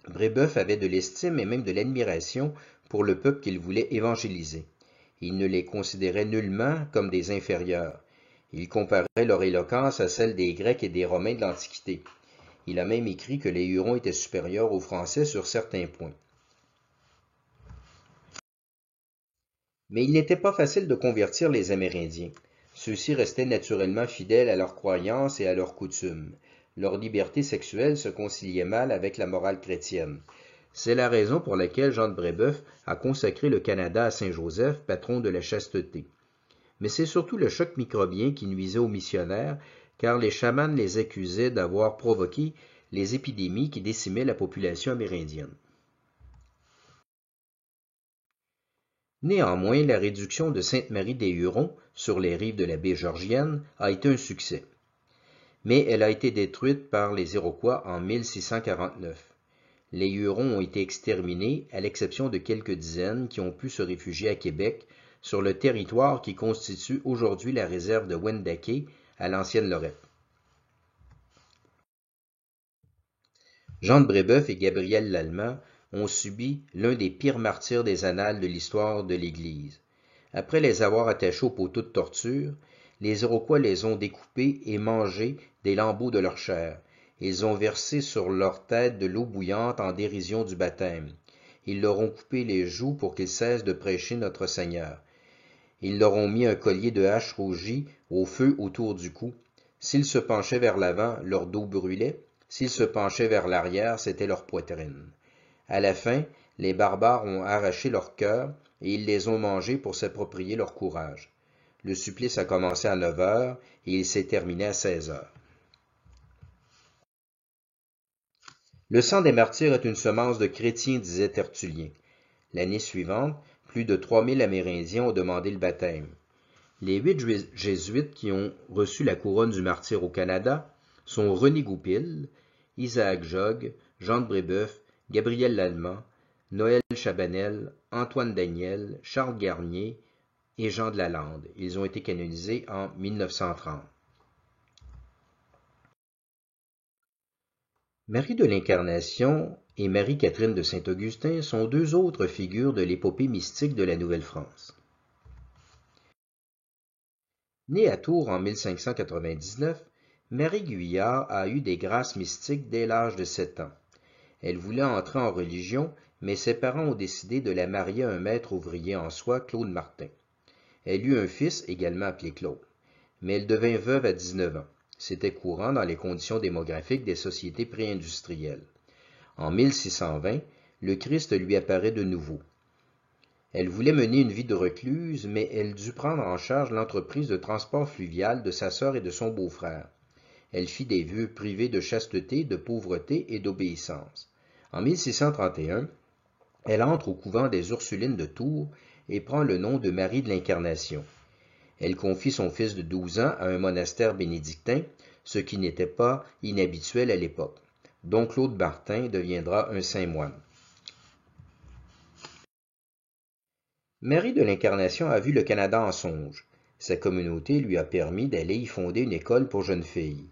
Brébeuf avait de l'estime et même de l'admiration pour le peuple qu'il voulait évangéliser. Il ne les considérait nullement comme des inférieurs. Il comparait leur éloquence à celle des Grecs et des Romains de l'Antiquité. Il a même écrit que les Hurons étaient supérieurs aux Français sur certains points. Mais il n'était pas facile de convertir les Amérindiens. Ceux-ci restaient naturellement fidèles à leurs croyances et à leurs coutumes. Leur liberté sexuelle se conciliait mal avec la morale chrétienne. C'est la raison pour laquelle Jean de Brébeuf a consacré le Canada à Saint Joseph, patron de la chasteté. Mais c'est surtout le choc microbien qui nuisait aux missionnaires, car les chamans les accusaient d'avoir provoqué les épidémies qui décimaient la population amérindienne. Néanmoins, la réduction de Sainte-Marie-des-Hurons sur les rives de la baie Georgienne a été un succès. Mais elle a été détruite par les Iroquois en 1649. Les Hurons ont été exterminés, à l'exception de quelques dizaines qui ont pu se réfugier à Québec, sur le territoire qui constitue aujourd'hui la réserve de Wendake, à l'ancienne Lorette. Jean de Brébeuf et Gabriel Lallemand ont subi l'un des pires martyrs des annales de l'histoire de l'Église. Après les avoir attachés au poteau de torture, les Iroquois les ont découpés et mangé des lambeaux de leur chair. Ils ont versé sur leur tête de l'eau bouillante en dérision du baptême. Ils leur ont coupé les joues pour qu'ils cessent de prêcher notre Seigneur. Ils leur ont mis un collier de haches rougies au feu autour du cou. S'ils se penchaient vers l'avant, leur dos brûlait. S'ils se penchaient vers l'arrière, c'était leur poitrine. À la fin, les barbares ont arraché leur cœur et ils les ont mangés pour s'approprier leur courage. Le supplice a commencé à 9 heures et il s'est terminé à 16 heures. Le sang des martyrs est une semence de chrétiens, disait Tertullien. L'année suivante, plus de 3000 Amérindiens ont demandé le baptême. Les 8 jésuites qui ont reçu la couronne du martyr au Canada sont René Goupil, Isaac Jogues, Jean de Brébeuf, Gabriel Lallemand, Noël Chabanel, Antoine Daniel, Charles Garnier et Jean de Lalande. Ils ont été canonisés en 1930. Marie de l'Incarnation et Marie-Catherine de Saint-Augustin sont deux autres figures de l'épopée mystique de la Nouvelle-France. Née à Tours en 1599, Marie Guyard a eu des grâces mystiques dès l'âge de 7 ans. Elle voulait entrer en religion, mais ses parents ont décidé de la marier à un maître ouvrier en soie, Claude Martin. Elle eut un fils, également appelé Claude, mais elle devint veuve à 19 ans. C'était courant dans les conditions démographiques des sociétés pré-industrielles. En 1620, le Christ lui apparaît de nouveau. Elle voulait mener une vie de recluse, mais elle dut prendre en charge l'entreprise de transport fluvial de sa sœur et de son beau-frère. Elle fit des vœux privés de chasteté, de pauvreté et d'obéissance. En 1631, elle entre au couvent des Ursulines de Tours et prend le nom de Marie de l'Incarnation. Elle confie son fils de 12 ans à un monastère bénédictin, ce qui n'était pas inhabituel à l'époque. Don Claude Martin deviendra un saint moine. Marie de l'Incarnation a vu le Canada en songe. Sa communauté lui a permis d'aller y fonder une école pour jeunes filles.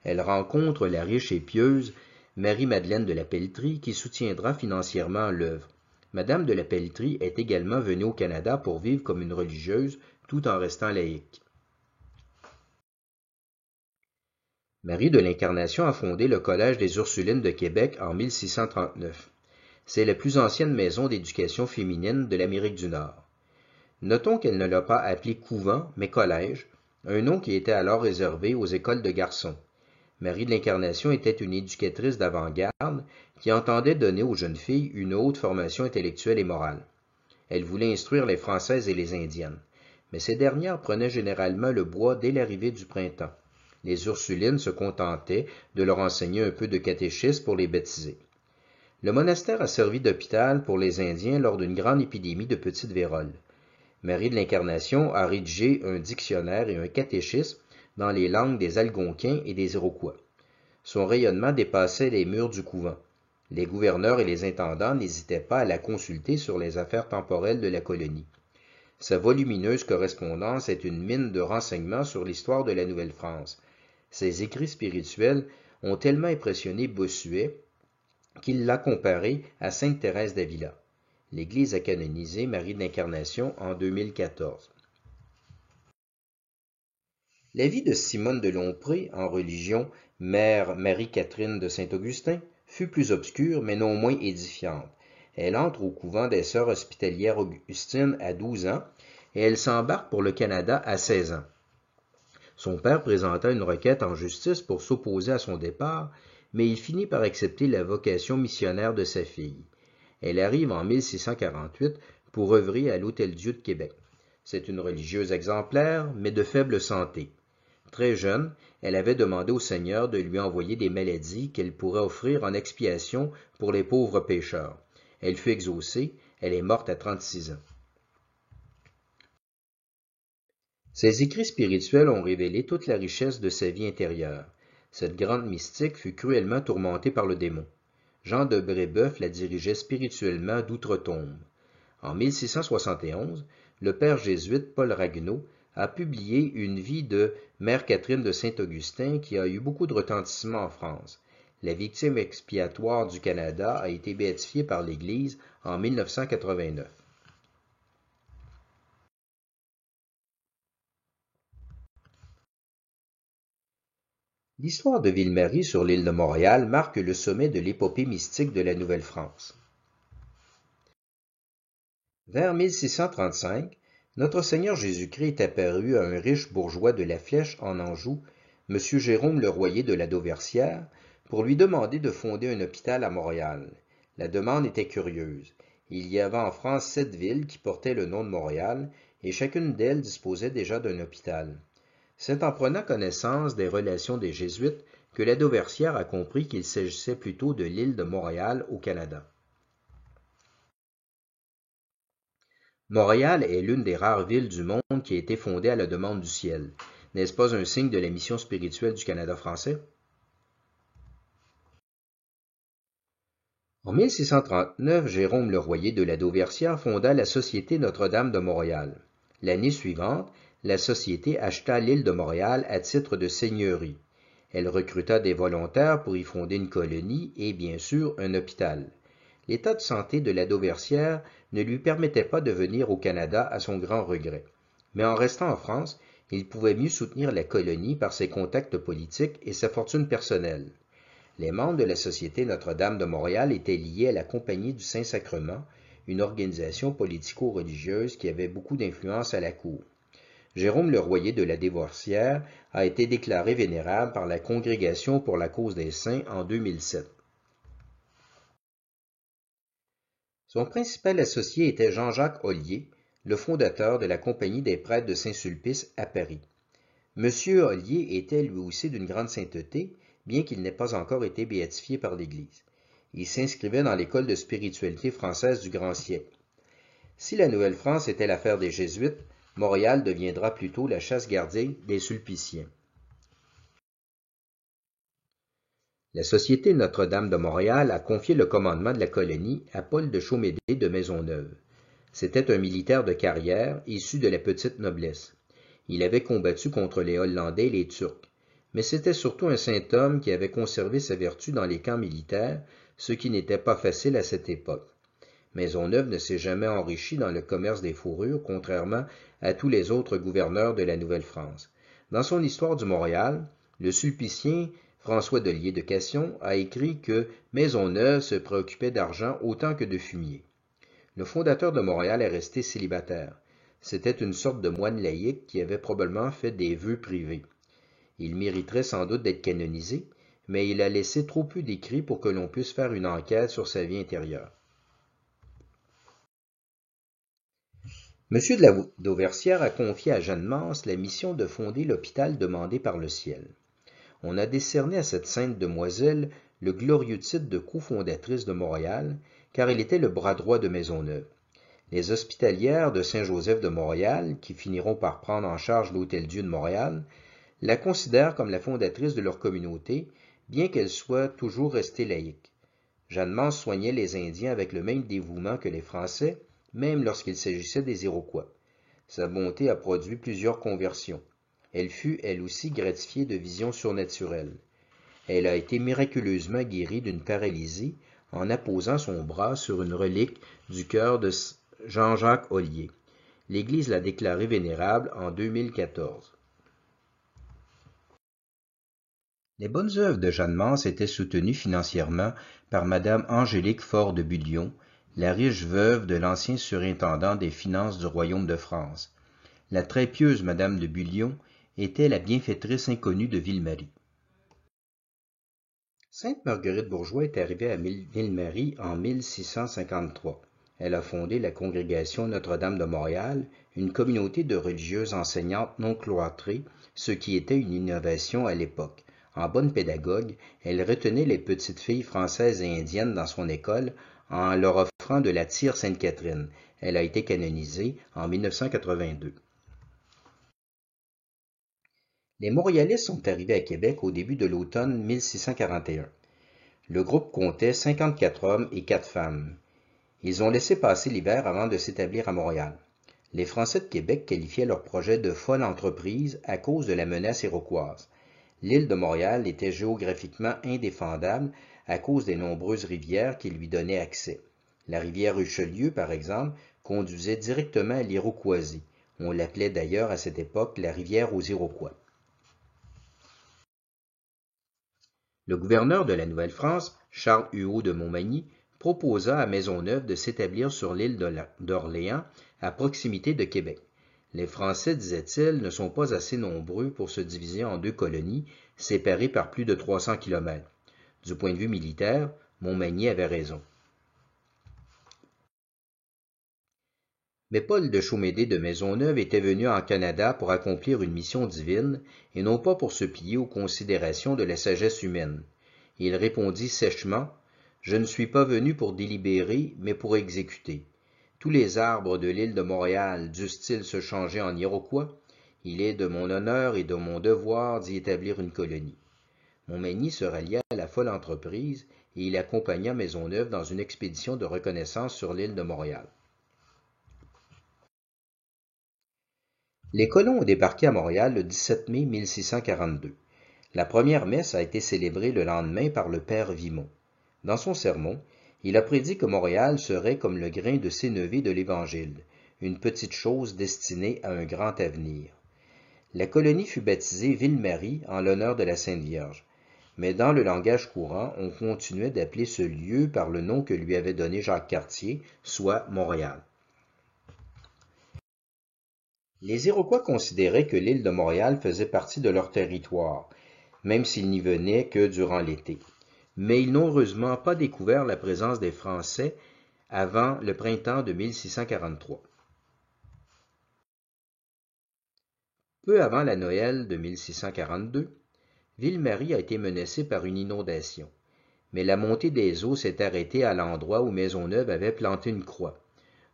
Elle rencontre la riche et pieuse Marie-Madeleine de la Pelletrie qui soutiendra financièrement l'œuvre. Madame de la Pelletrie est également venue au Canada pour vivre comme une religieuse tout en restant laïque. Marie de l'Incarnation a fondé le Collège des Ursulines de Québec en 1639. C'est la plus ancienne maison d'éducation féminine de l'Amérique du Nord. Notons qu'elle ne l'a pas appelé couvent, mais collège, un nom qui était alors réservé aux écoles de garçons. Marie de l'Incarnation était une éducatrice d'avant-garde qui entendait donner aux jeunes filles une haute formation intellectuelle et morale. Elle voulait instruire les Françaises et les Indiennes, mais ces dernières prenaient généralement le bois dès l'arrivée du printemps. Les Ursulines se contentaient de leur enseigner un peu de catéchisme pour les baptiser. Le monastère a servi d'hôpital pour les Indiens lors d'une grande épidémie de petite vérole. Marie de l'Incarnation a rédigé un dictionnaire et un catéchisme dans les langues des Algonquins et des Iroquois. Son rayonnement dépassait les murs du couvent. Les gouverneurs et les intendants n'hésitaient pas à la consulter sur les affaires temporelles de la colonie. Sa volumineuse correspondance est une mine de renseignements sur l'histoire de la Nouvelle-France. Ses écrits spirituels ont tellement impressionné Bossuet qu'il l'a comparé à sainte Thérèse d'Avila. L'Église a canonisé Marie de l'Incarnation en 2014. La vie de Simone de Lompré, en religion mère Marie-Catherine de Saint-Augustin, fut plus obscure mais non moins édifiante. Elle entre au couvent des Sœurs hospitalières Augustines à 12 ans et elle s'embarque pour le Canada à 16 ans. Son père présenta une requête en justice pour s'opposer à son départ, mais il finit par accepter la vocation missionnaire de sa fille. Elle arrive en 1648 pour œuvrer à l'Hôtel-Dieu de Québec. C'est une religieuse exemplaire, mais de faible santé. Très jeune, elle avait demandé au Seigneur de lui envoyer des maladies qu'elle pourrait offrir en expiation pour les pauvres pécheurs. Elle fut exaucée, elle est morte à 36 ans. Ses écrits spirituels ont révélé toute la richesse de sa vie intérieure. Cette grande mystique fut cruellement tourmentée par le démon. Jean de Brébeuf la dirigeait spirituellement d'outre-tombe. En 1671, le père jésuite Paul Ragueneau a publié une vie de Mère Catherine de Saint-Augustin qui a eu beaucoup de retentissement en France. La victime expiatoire du Canada a été béatifiée par l'Église en 1989. L'histoire de Ville-Marie sur l'île de Montréal marque le sommet de l'épopée mystique de la Nouvelle-France. Vers 1635, notre Seigneur Jésus-Christ est apparu à un riche bourgeois de la Flèche en Anjou, M. Jérôme Le Royer de la Dauversière, pour lui demander de fonder un hôpital à Montréal. La demande était curieuse. Il y avait en France 7 villes qui portaient le nom de Montréal, et chacune d'elles disposait déjà d'un hôpital. C'est en prenant connaissance des relations des Jésuites que la Dauversière a compris qu'il s'agissait plutôt de l'île de Montréal au Canada. Montréal est l'une des rares villes du monde qui a été fondée à la demande du ciel. N'est-ce pas un signe de la mission spirituelle du Canada français? En 1639, Jérôme Le Royer de la Dauversière fonda la Société Notre-Dame de Montréal. L'année suivante, la société acheta l'île de Montréal à titre de seigneurie. Elle recruta des volontaires pour y fonder une colonie et, bien sûr, un hôpital. L'état de santé de la Dauversière ne lui permettait pas de venir au Canada à son grand regret. Mais en restant en France, il pouvait mieux soutenir la colonie par ses contacts politiques et sa fortune personnelle. Les membres de la Société Notre-Dame de Montréal étaient liés à la Compagnie du Saint-Sacrement, une organisation politico-religieuse qui avait beaucoup d'influence à la cour. Jérôme Le Royer de la Dauversière a été déclaré vénérable par la Congrégation pour la cause des saints en 2007. Son principal associé était Jean-Jacques Ollier, le fondateur de la Compagnie des prêtres de Saint-Sulpice à Paris. Monsieur Ollier était lui aussi d'une grande sainteté, bien qu'il n'ait pas encore été béatifié par l'Église. Il s'inscrivait dans l'école de spiritualité française du grand siècle. Si la Nouvelle-France était l'affaire des Jésuites, Montréal deviendra plutôt la chasse gardée des Sulpiciens. La Société Notre-Dame de Montréal a confié le commandement de la colonie à Paul de Chaumédé de Maisonneuve. C'était un militaire de carrière, issu de la petite noblesse. Il avait combattu contre les Hollandais et les Turcs. Mais c'était surtout un saint homme qui avait conservé sa vertu dans les camps militaires, ce qui n'était pas facile à cette époque. Maisonneuve ne s'est jamais enrichi dans le commerce des fourrures, contrairement à tous les autres gouverneurs de la Nouvelle-France. Dans son Histoire du Montréal, le sulpicien François Dollier de Casson a écrit que Maisonneuve se préoccupait d'argent autant que de fumier. Le fondateur de Montréal est resté célibataire. C'était une sorte de moine laïque qui avait probablement fait des vœux privés. Il mériterait sans doute d'être canonisé, mais il a laissé trop peu d'écrits pour que l'on puisse faire une enquête sur sa vie intérieure. M. de la Dauversière a confié à Jeanne Mance la mission de fonder l'hôpital demandé par le ciel. On a décerné à cette sainte demoiselle le glorieux titre de cofondatrice de Montréal, car elle était le bras droit de Maisonneuve. Les hospitalières de Saint-Joseph de Montréal, qui finiront par prendre en charge l'Hôtel-Dieu de Montréal, la considèrent comme la fondatrice de leur communauté, bien qu'elle soit toujours restée laïque. Jeanne Mance soignait les Indiens avec le même dévouement que les Français, même lorsqu'il s'agissait des Iroquois. Sa bonté a produit plusieurs conversions. Elle fut, elle aussi, gratifiée de visions surnaturelles. Elle a été miraculeusement guérie d'une paralysie en apposant son bras sur une relique du cœur de Jean-Jacques Ollier. L'Église l'a déclarée vénérable en 2014. Les bonnes œuvres de Jeanne Mance étaient soutenues financièrement par Madame Angélique Faure de Bullion, la riche veuve de l'ancien surintendant des finances du royaume de France. La très pieuse Madame de Bullion était la bienfaitrice inconnue de Ville-Marie. Sainte Marguerite Bourgeois est arrivée à Ville-Marie en 1653. Elle a fondé la congrégation Notre-Dame de Montréal, une communauté de religieuses enseignantes non cloîtrées, ce qui était une innovation à l'époque. En bonne pédagogue, elle retenait les petites filles françaises et indiennes dans son école en leur offrant de la tire Sainte-Catherine. Elle a été canonisée en 1982. Les Montréalistes sont arrivés à Québec au début de l'automne 1641. Le groupe comptait 54 hommes et 4 femmes. Ils ont laissé passer l'hiver avant de s'établir à Montréal. Les Français de Québec qualifiaient leur projet de folle entreprise à cause de la menace iroquoise. L'île de Montréal était géographiquement indéfendable à cause des nombreuses rivières qui lui donnaient accès. La rivière Richelieu, par exemple, conduisait directement à l'Iroquoisie. On l'appelait d'ailleurs à cette époque la rivière aux Iroquois. Le gouverneur de la Nouvelle-France, Charles Huot de Montmagny, proposa à Maisonneuve de s'établir sur l'île d'Orléans, à proximité de Québec. Les Français, disait-il, ne sont pas assez nombreux pour se diviser en 2 colonies, séparées par plus de 300 kilomètres. Du point de vue militaire, Montmagny avait raison. Mais Paul de Chaumédé de Maisonneuve était venu en Canada pour accomplir une mission divine, et non pas pour se plier aux considérations de la sagesse humaine. Il répondit sèchement, « Je ne suis pas venu pour délibérer, mais pour exécuter. Tous les arbres de l'île de Montréal dussent-ils se changer en Iroquois? Il est de mon honneur et de mon devoir d'y établir une colonie. » Montmagny se rallia à la folle entreprise et il accompagna Maisonneuve dans une expédition de reconnaissance sur l'île de Montréal. Les colons ont débarqué à Montréal le 17 mai 1642. La première messe a été célébrée le lendemain par le père Vimont. Dans son sermon, il a prédit que Montréal serait comme le grain de sénévé de l'Évangile, une petite chose destinée à un grand avenir. La colonie fut baptisée Ville-Marie en l'honneur de la Sainte Vierge, mais dans le langage courant, on continuait d'appeler ce lieu par le nom que lui avait donné Jacques Cartier, soit Montréal. Les Iroquois considéraient que l'île de Montréal faisait partie de leur territoire, même s'ils n'y venaient que durant l'été. Mais ils n'ont heureusement pas découvert la présence des Français avant le printemps de 1643. Peu avant la Noël de 1642, Ville-Marie a été menacée par une inondation, mais la montée des eaux s'est arrêtée à l'endroit où Maisonneuve avait planté une croix,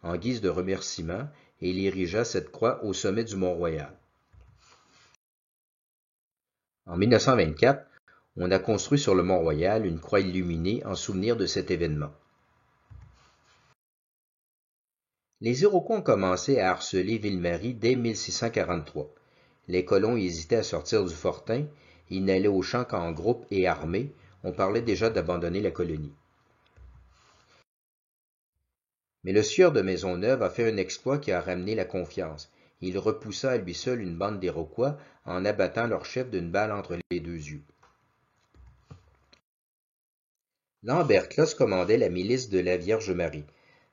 en guise de remerciement, et il érigea cette croix au sommet du Mont-Royal. En 1924, on a construit sur le Mont-Royal une croix illuminée en souvenir de cet événement. Les Iroquois ont commencé à harceler Ville-Marie dès 1643. Les colons hésitaient à sortir du fortin, ils n'allaient au champ qu'en groupe et armés, on parlait déjà d'abandonner la colonie. Mais le sieur de Maisonneuve a fait un exploit qui a ramené la confiance. Il repoussa à lui seul une bande d'Iroquois en abattant leur chef d'une balle entre les deux yeux. Lambert Closse commandait la milice de la Vierge Marie.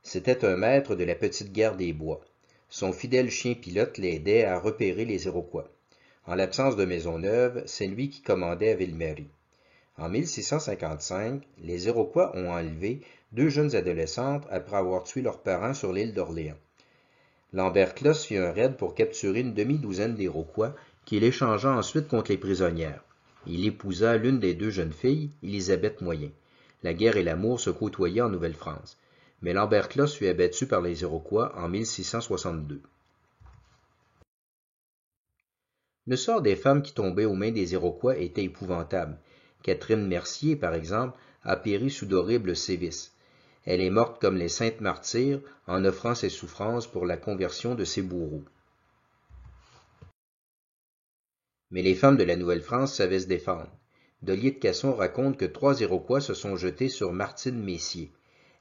C'était un maître de la petite guerre des bois. Son fidèle chien pilote l'aidait à repérer les Iroquois. En l'absence de Maisonneuve, c'est lui qui commandait à Ville-Marie. En 1655, les Iroquois ont enlevé 2 jeunes adolescentes après avoir tué leurs parents sur l'île d'Orléans. Lambert Closse fit un raid pour capturer une demi-douzaine d'Iroquois qu'il échangea ensuite contre les prisonnières. Il épousa l'une des 2 jeunes filles, Élisabeth Moyen. La guerre et l'amour se côtoyaient en Nouvelle-France. Mais Lambert Closse fut abattu par les Iroquois en 1662. Le sort des femmes qui tombaient aux mains des Iroquois était épouvantable. Catherine Mercier, par exemple, a péri sous d'horribles sévices. Elle est morte comme les saintes martyrs en offrant ses souffrances pour la conversion de ses bourreaux. Mais les femmes de la Nouvelle-France savaient se défendre. D'Olier de Casson raconte que 3 Iroquois se sont jetés sur Martine Messier.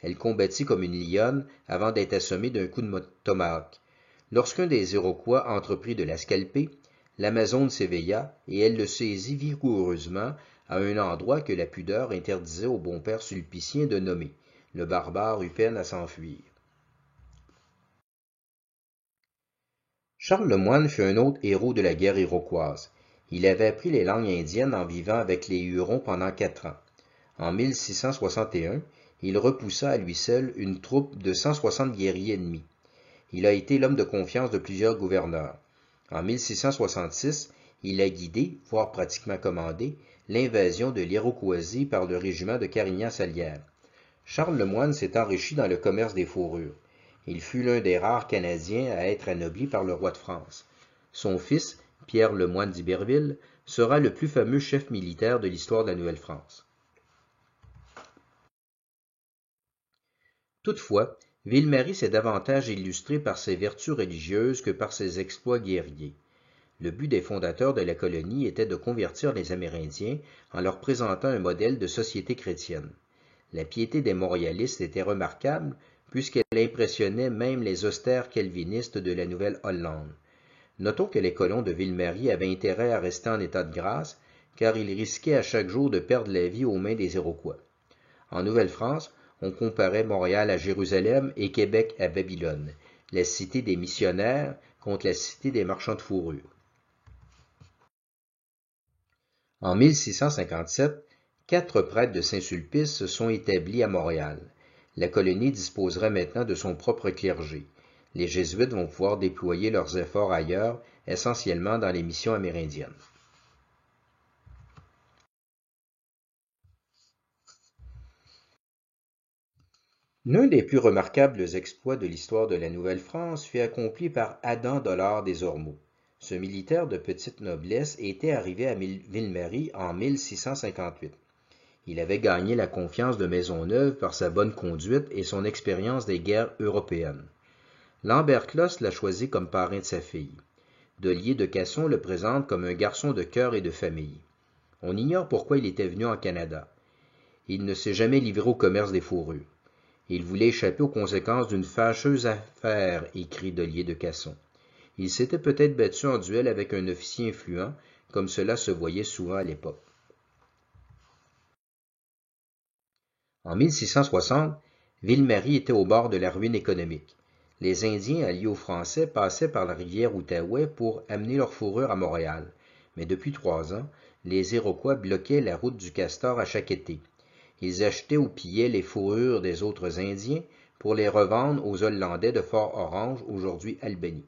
Elle combattit comme une lionne avant d'être assommée d'un coup de tomahawk. Lorsqu'un des Iroquois entreprit de la scalper, l'Amazone s'éveilla et elle le saisit vigoureusement à un endroit que la pudeur interdisait au bon père sulpicien de nommer. Le barbare eut peine à s'enfuir. Charles Lemoine fut un autre héros de la guerre iroquoise. Il avait appris les langues indiennes en vivant avec les Hurons pendant 4 ans. En 1661, il repoussa à lui seul une troupe de 160 guerriers ennemis. Il a été l'homme de confiance de plusieurs gouverneurs. En 1666, il a guidé, voire pratiquement commandé, l'invasion de l'Iroquoisie par le régiment de Carignan-Salière. Charles Lemoine s'est enrichi dans le commerce des fourrures. Il fut l'un des rares Canadiens à être anobli par le roi de France. Son fils, Pierre Lemoine d'Iberville, sera le plus fameux chef militaire de l'histoire de la Nouvelle-France. Toutefois, Ville-Marie s'est davantage illustré par ses vertus religieuses que par ses exploits guerriers. Le but des fondateurs de la colonie était de convertir les Amérindiens en leur présentant un modèle de société chrétienne. La piété des Montréalistes était remarquable, puisqu'elle impressionnait même les austères calvinistes de la Nouvelle-Hollande. Notons que les colons de Ville-Marie avaient intérêt à rester en état de grâce, car ils risquaient à chaque jour de perdre la vie aux mains des Iroquois. En Nouvelle-France, on comparait Montréal à Jérusalem et Québec à Babylone, la cité des missionnaires contre la cité des marchands de fourrure. En 1657, 4 prêtres de Saint-Sulpice se sont établis à Montréal. La colonie disposerait maintenant de son propre clergé. Les Jésuites vont pouvoir déployer leurs efforts ailleurs, essentiellement dans les missions amérindiennes. L'un des plus remarquables exploits de l'histoire de la Nouvelle-France fut accompli par Adam Dollard des Ormeaux. Ce militaire de petite noblesse était arrivé à Ville-Marie en 1658. Il avait gagné la confiance de Maisonneuve par sa bonne conduite et son expérience des guerres européennes. Lambert Closse l'a choisi comme parrain de sa fille. D'Olier de Casson le présente comme un garçon de cœur et de famille. On ignore pourquoi il était venu en Canada. Il ne s'est jamais livré au commerce des fourrures. Il voulait échapper aux conséquences d'une fâcheuse affaire, écrit D'Olier de Casson. Il s'était peut-être battu en duel avec un officier influent, comme cela se voyait souvent à l'époque. En 1660, Ville-Marie était au bord de la ruine économique. Les Indiens alliés aux Français passaient par la rivière Outaouais pour amener leur fourrure à Montréal. Mais depuis 3 ans, les Iroquois bloquaient la route du Castor à chaque été. Ils achetaient ou pillaient les fourrures des autres Indiens pour les revendre aux Hollandais de Fort-Orange, aujourd'hui Albany.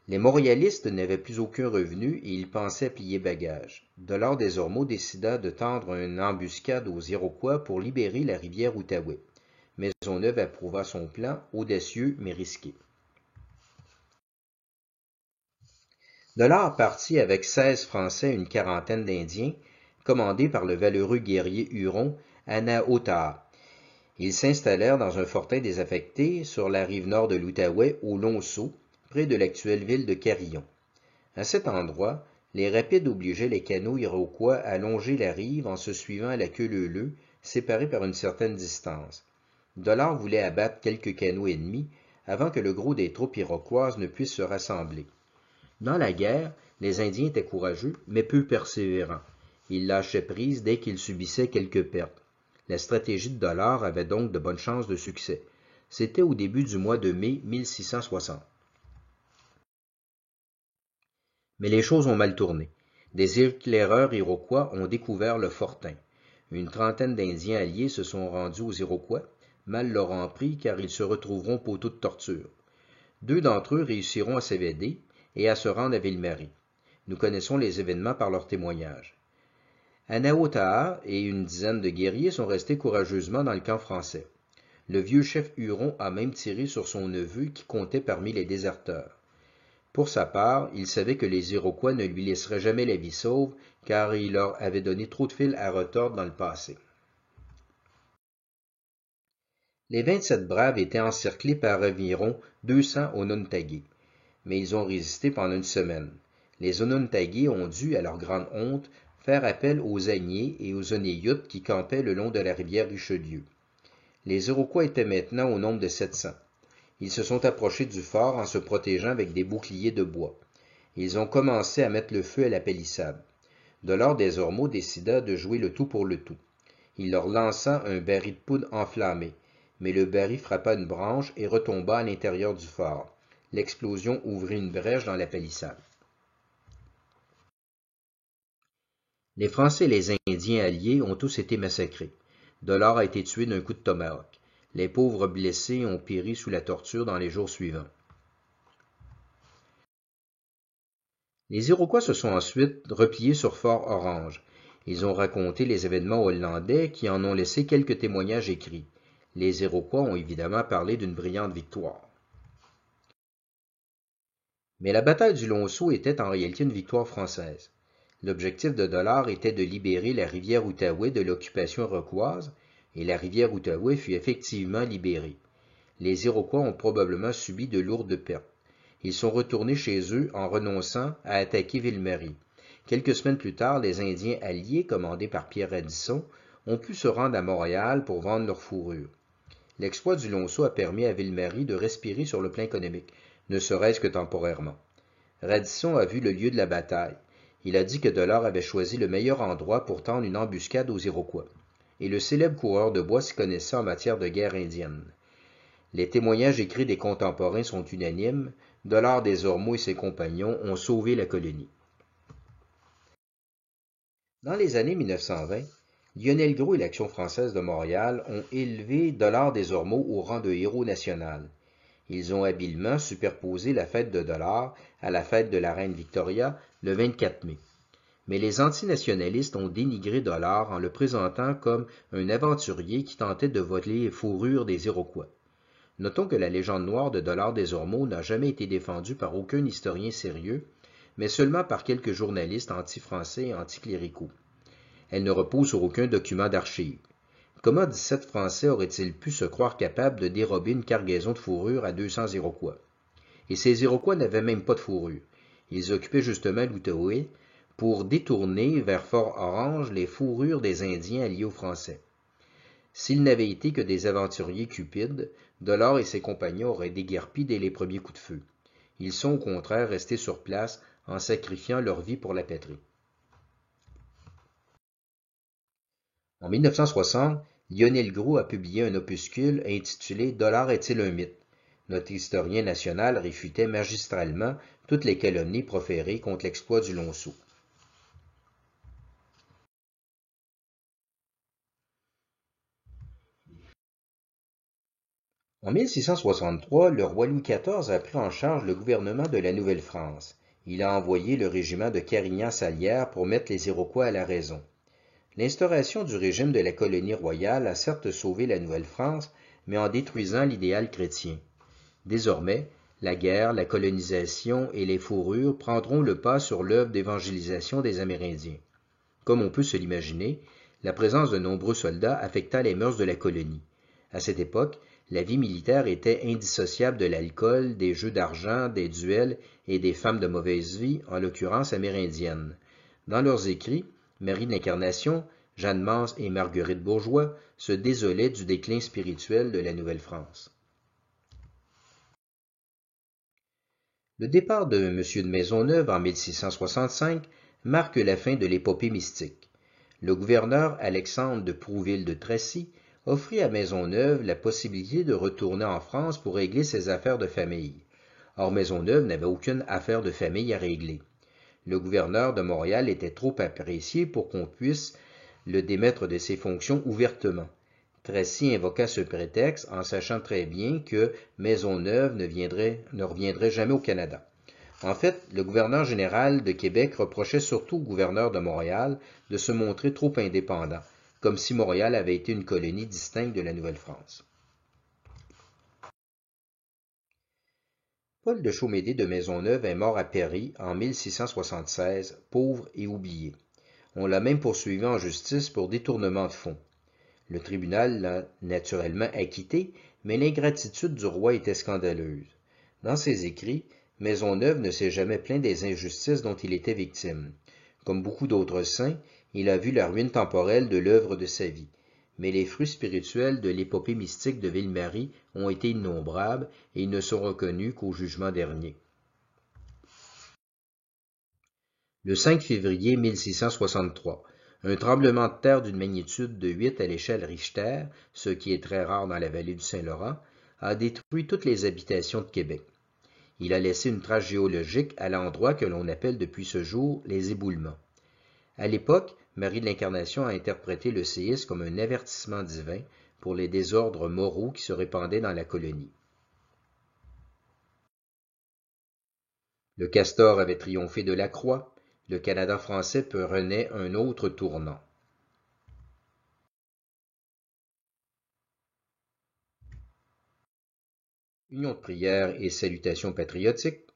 Les Montréalistes n'avaient plus aucun revenu et ils pensaient plier bagage. Dollard des Ormeaux décida de tendre une embuscade aux Iroquois pour libérer la rivière Outaouais. Maisonneuve approuva son plan, audacieux mais risqué. Dollard partit avec 16 Français et une quarantaine d'Indiens, commandés par le valeureux guerrier Huron Anaotaha. Ils s'installèrent dans un fortin désaffecté sur la rive nord de l'Outaouais, au Long-Sault, près de l'actuelle ville de Carillon. À cet endroit, les rapides obligeaient les canots iroquois à longer la rive en se suivant à la queue leu-leu, séparés par une certaine distance. Dollard voulait abattre quelques canots ennemis avant que le gros des troupes iroquoises ne puisse se rassembler. Dans la guerre, les Indiens étaient courageux, mais peu persévérants. Ils lâchaient prise dès qu'ils subissaient quelques pertes. La stratégie de Dollard avait donc de bonnes chances de succès. C'était au début du mois de mai 1660. Mais les choses ont mal tourné. Des éclaireurs iroquois ont découvert le fortin. Une trentaine d'Indiens alliés se sont rendus aux Iroquois, mal leur en pris car ils se retrouveront poteaux de torture. 2 d'entre eux réussiront à s'évader et à se rendre à Ville-Marie. Nous connaissons les événements par leurs témoignages. Anaotaha et une dizaine de guerriers sont restés courageusement dans le camp français. Le vieux chef Huron a même tiré sur son neveu qui comptait parmi les déserteurs. Pour sa part, il savait que les Iroquois ne lui laisseraient jamais la vie sauve, car il leur avait donné trop de fil à retordre dans le passé. Les 27 braves étaient encerclés par environ 200 Onontagués, mais ils ont résisté pendant une semaine. Les Onontagués ont dû, à leur grande honte, faire appel aux Agniers et aux Onéioutes qui campaient le long de la rivière Richelieu. Les Iroquois étaient maintenant au nombre de 700. Ils se sont approchés du fort en se protégeant avec des boucliers de bois. Ils ont commencé à mettre le feu à la palissade. Dollard des Ormeaux décida de jouer le tout pour le tout. Il leur lança un baril de poudre enflammé, mais le baril frappa une branche et retomba à l'intérieur du fort. L'explosion ouvrit une brèche dans la palissade. Les Français et les Indiens alliés ont tous été massacrés. Dollard a été tué d'un coup de tomahawk. Les pauvres blessés ont péri sous la torture dans les jours suivants. Les Iroquois se sont ensuite repliés sur Fort-Orange. Ils ont raconté les événements aux Hollandais qui en ont laissé quelques témoignages écrits. Les Iroquois ont évidemment parlé d'une brillante victoire. Mais la bataille du Long-Sault était en réalité une victoire française. L'objectif de Dollard était de libérer la rivière Outaouais de l'occupation iroquoise, et la rivière Outaouais fut effectivement libérée. Les Iroquois ont probablement subi de lourdes pertes. Ils sont retournés chez eux en renonçant à attaquer Ville-Marie. Quelques semaines plus tard, les Indiens alliés, commandés par Pierre Radisson, ont pu se rendre à Montréal pour vendre leurs fourrures. L'exploit du Long-Sault a permis à Ville-Marie de respirer sur le plan économique, ne serait-ce que temporairement. Radisson a vu le lieu de la bataille. Il a dit que Dollard avait choisi le meilleur endroit pour tendre une embuscade aux Iroquois. Et le célèbre coureur de bois s'y connaissait en matière de guerre indienne. Les témoignages écrits des contemporains sont unanimes. Dollard des Ormeaux et ses compagnons ont sauvé la colonie. Dans les années 1920, Lionel Groulx et l'Action française de Montréal ont élevé Dollard des Ormeaux au rang de héros national. Ils ont habilement superposé la fête de Dollard à la fête de la reine Victoria le 24 mai. Mais les antinationalistes ont dénigré Dollard en le présentant comme un aventurier qui tentait de voler les fourrures des Iroquois. Notons que la légende noire de Dollard des Ormeaux n'a jamais été défendue par aucun historien sérieux, mais seulement par quelques journalistes anti-français et anti-cléricaux. Elle ne repose sur aucun document d'archives. Comment 17 Français auraient-ils pu se croire capables de dérober une cargaison de fourrure à 200 Iroquois? Et ces Iroquois n'avaient même pas de fourrure. Ils occupaient justement l'Outaouais pour détourner vers Fort-Orange les fourrures des Indiens alliés aux Français. S'ils n'avaient été que des aventuriers cupides, Dollard et ses compagnons auraient déguerpi dès les premiers coups de feu. Ils sont au contraire restés sur place en sacrifiant leur vie pour la patrie. En 1960, Lionel Groulx a publié un opuscule intitulé « Dollard est-il un mythe ?» Notre historien national réfutait magistralement toutes les calomnies proférées contre l'exploit du Long-Sault. En 1663, le roi Louis XIV a pris en charge le gouvernement de la Nouvelle-France. Il a envoyé le régiment de Carignan-Salière pour mettre les Iroquois à la raison. L'instauration du régime de la colonie royale a certes sauvé la Nouvelle-France, mais en détruisant l'idéal chrétien. Désormais, la guerre, la colonisation et les fourrures prendront le pas sur l'œuvre d'évangélisation des Amérindiens. Comme on peut se l'imaginer, la présence de nombreux soldats affecta les mœurs de la colonie. À cette époque, la vie militaire était indissociable de l'alcool, des jeux d'argent, des duels et des femmes de mauvaise vie, en l'occurrence amérindiennes. Dans leurs écrits, Marie de l'Incarnation, Jeanne Mance et Marguerite Bourgeois se désolaient du déclin spirituel de la Nouvelle-France. Le départ de M. de Maisonneuve en 1665 marque la fin de l'épopée mystique. Le gouverneur Alexandre de Prouville de Tracy offrit à Maisonneuve la possibilité de retourner en France pour régler ses affaires de famille. Or Maisonneuve n'avait aucune affaire de famille à régler. Le gouverneur de Montréal était trop apprécié pour qu'on puisse le démettre de ses fonctions ouvertement. Tracy invoqua ce prétexte en sachant très bien que Maisonneuve ne reviendrait jamais au Canada. En fait, le gouverneur général de Québec reprochait surtout au gouverneur de Montréal de se montrer trop indépendant, comme si Montréal avait été une colonie distincte de la Nouvelle-France. Paul de Chaumédé de Maisonneuve est mort à Paris en 1676, pauvre et oublié. On l'a même poursuivi en justice pour détournement de fonds. Le tribunal l'a naturellement acquitté, mais l'ingratitude du roi était scandaleuse. Dans ses écrits, Maisonneuve ne s'est jamais plaint des injustices dont il était victime. Comme beaucoup d'autres saints, il a vu la ruine temporelle de l'œuvre de sa vie. Mais les fruits spirituels de l'épopée mystique de Ville-Marie ont été innombrables et ils ne sont reconnus qu'au jugement dernier. Le 5 février 1663, un tremblement de terre d'une magnitude de 8 à l'échelle Richter, ce qui est très rare dans la vallée du Saint-Laurent, a détruit toutes les habitations de Québec. Il a laissé une trace géologique à l'endroit que l'on appelle depuis ce jour les éboulements. À l'époque, Marie de l'Incarnation a interprété le séisme comme un avertissement divin pour les désordres moraux qui se répandaient dans la colonie. Le castor avait triomphé de la croix, le Canada français prenait un autre tournant. Union de prière et salutations patriotiques.